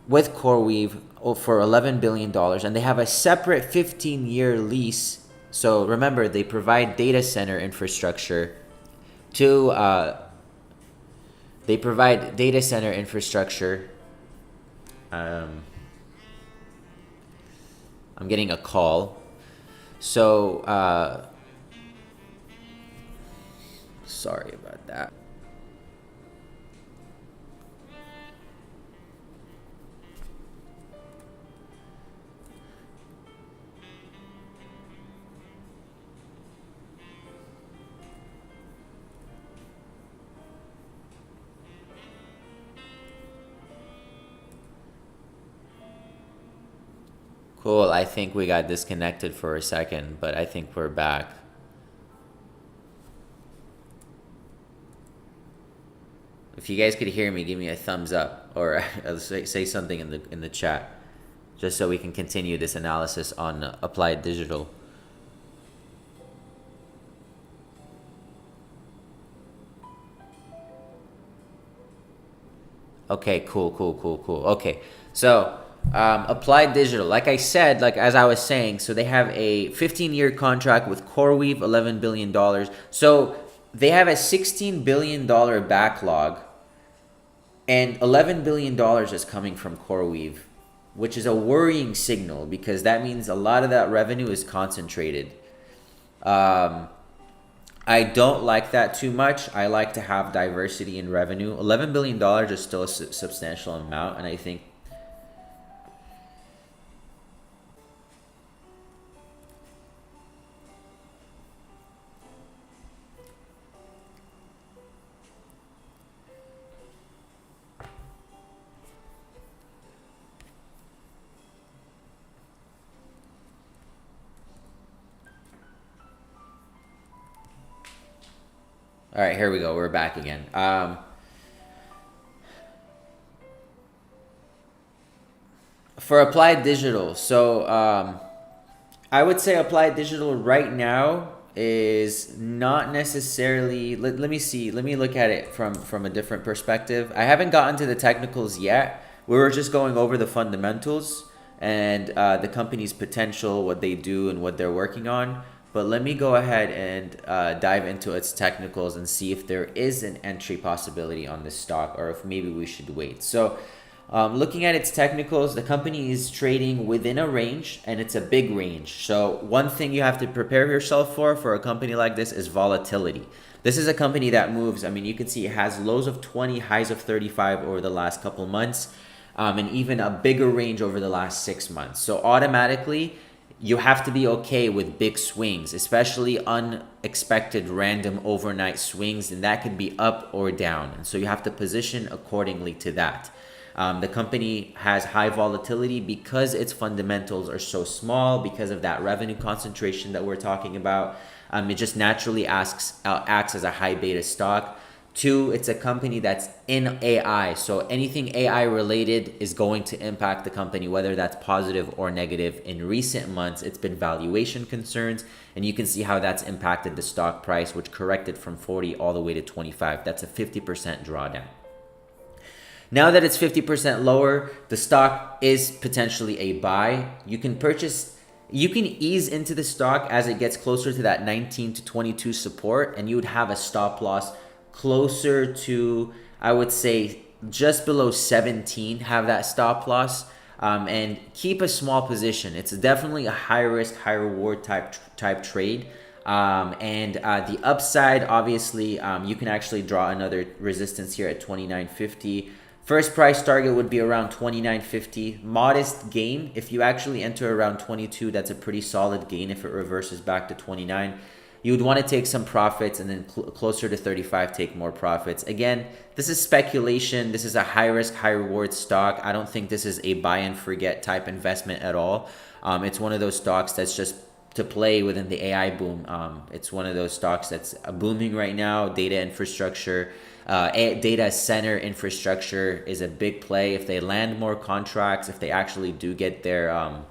with CoreWeave for $11 billion. And they have a separate 15-year lease. So remember, they provide data center infrastructure to... They provide data center infrastructure. I'm getting a call. So, sorry about that. Cool, I think we got disconnected for a second, but I think we're back. If you guys could hear me, give me a thumbs up or say something in the chat, just so we can continue this analysis on Applied Digital. Okay, cool. Okay, so Applied Digital, like I said, like as I was saying, so they have a 15-year contract with CoreWeave, $11 billion. So they have a $16 billion backlog, and $11 billion is coming from CoreWeave, which is a worrying signal because that means a lot of that revenue is concentrated. I don't like that too much. I like to have diversity in revenue. $11 billion is still a substantial amount, and I think all right, here we go. We're back again. For Applied Digital, so I would say Applied Digital right now is not necessarily. Let me see. Let me look at it from a different perspective. I haven't gotten to the technicals yet. We were just going over the fundamentals and the company's potential, what they do, and what they're working on. But let me go ahead and dive into its technicals and see if there is an entry possibility on this stock or if maybe we should wait. So looking at its technicals, the company is trading within a range, and it's a big range. So one thing you have to prepare yourself for a company like this is volatility. This is a company that moves. I mean, you can see it has lows of 20, highs of 35 over the last couple months, and even a bigger range over the last 6 months. So automatically, you have to be okay with big swings, especially unexpected random overnight swings, and that could be up or down. And so you have to position accordingly to that. The company has high volatility because its fundamentals are so small, because of that revenue concentration that we're talking about. It just naturally acts as a high beta stock. Two, it's a company that's in AI. So anything AI related is going to impact the company, whether that's positive or negative. In recent months, it's been valuation concerns, and you can see how that's impacted the stock price, which corrected from 40 all the way to 25. That's a 50% drawdown. Now that it's 50% lower, the stock is potentially a buy. You can ease into the stock as it gets closer to that 19 to 22 support, and you would have a stop loss closer to, I would say, just below 17, have that stop loss, and keep a small position. It's definitely a high risk, high reward type trade. And the upside, obviously, you can actually draw another resistance here at 29.50. First price target would be around 29.50. Modest gain. If you actually enter around 22, that's a pretty solid gain. If it reverses back to 29, you would want to take some profits, and then closer to 35, take more profits. Again, this is speculation. This is a high risk, high reward stock. I don't think this is a buy and forget type investment at all. It's one of those stocks that's just to play within the AI boom. It's one of those stocks that's booming right now. Data infrastructure, data center infrastructure is a big play. If they land more contracts, if they actually do get their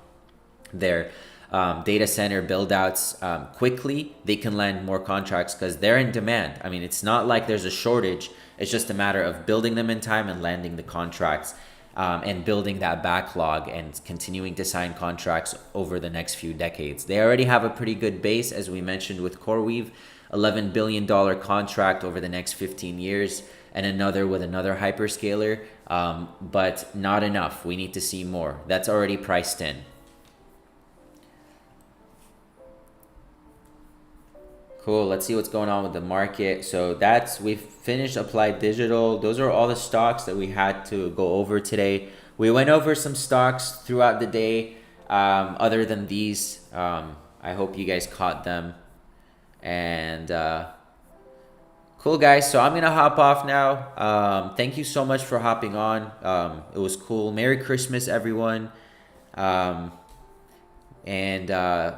data center build outs quickly, they can land more contracts because they're in demand. I mean, it's not like there's a shortage. It's just a matter of building them in time and landing the contracts, and building that backlog and continuing to sign contracts over the next few decades. They already have a pretty good base, as we mentioned with CoreWeave, $11 billion contract over the next 15 years, and another with another hyperscaler, but not enough. We need to see more. That's already priced in. Cool. Let's see what's going on with the market. So we've finished Applied Digital. Those are all the stocks that we had to go over today. We went over some stocks throughout the day, other than these. I hope you guys caught them. And cool, guys. So I'm going to hop off now. Thank you so much for hopping on. It was cool. Merry Christmas, everyone. And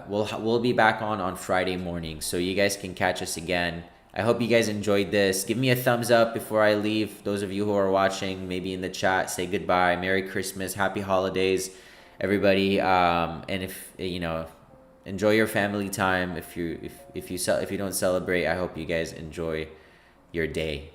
we'll be back on Friday morning, so you guys can catch us again I hope you guys enjoyed this. Give me a thumbs up before I leave. Those of you who are watching, maybe in the chat, say goodbye, Merry Christmas, Happy Holidays, everybody. And if you know, enjoy your family time. If you don't celebrate, I hope you guys enjoy your day.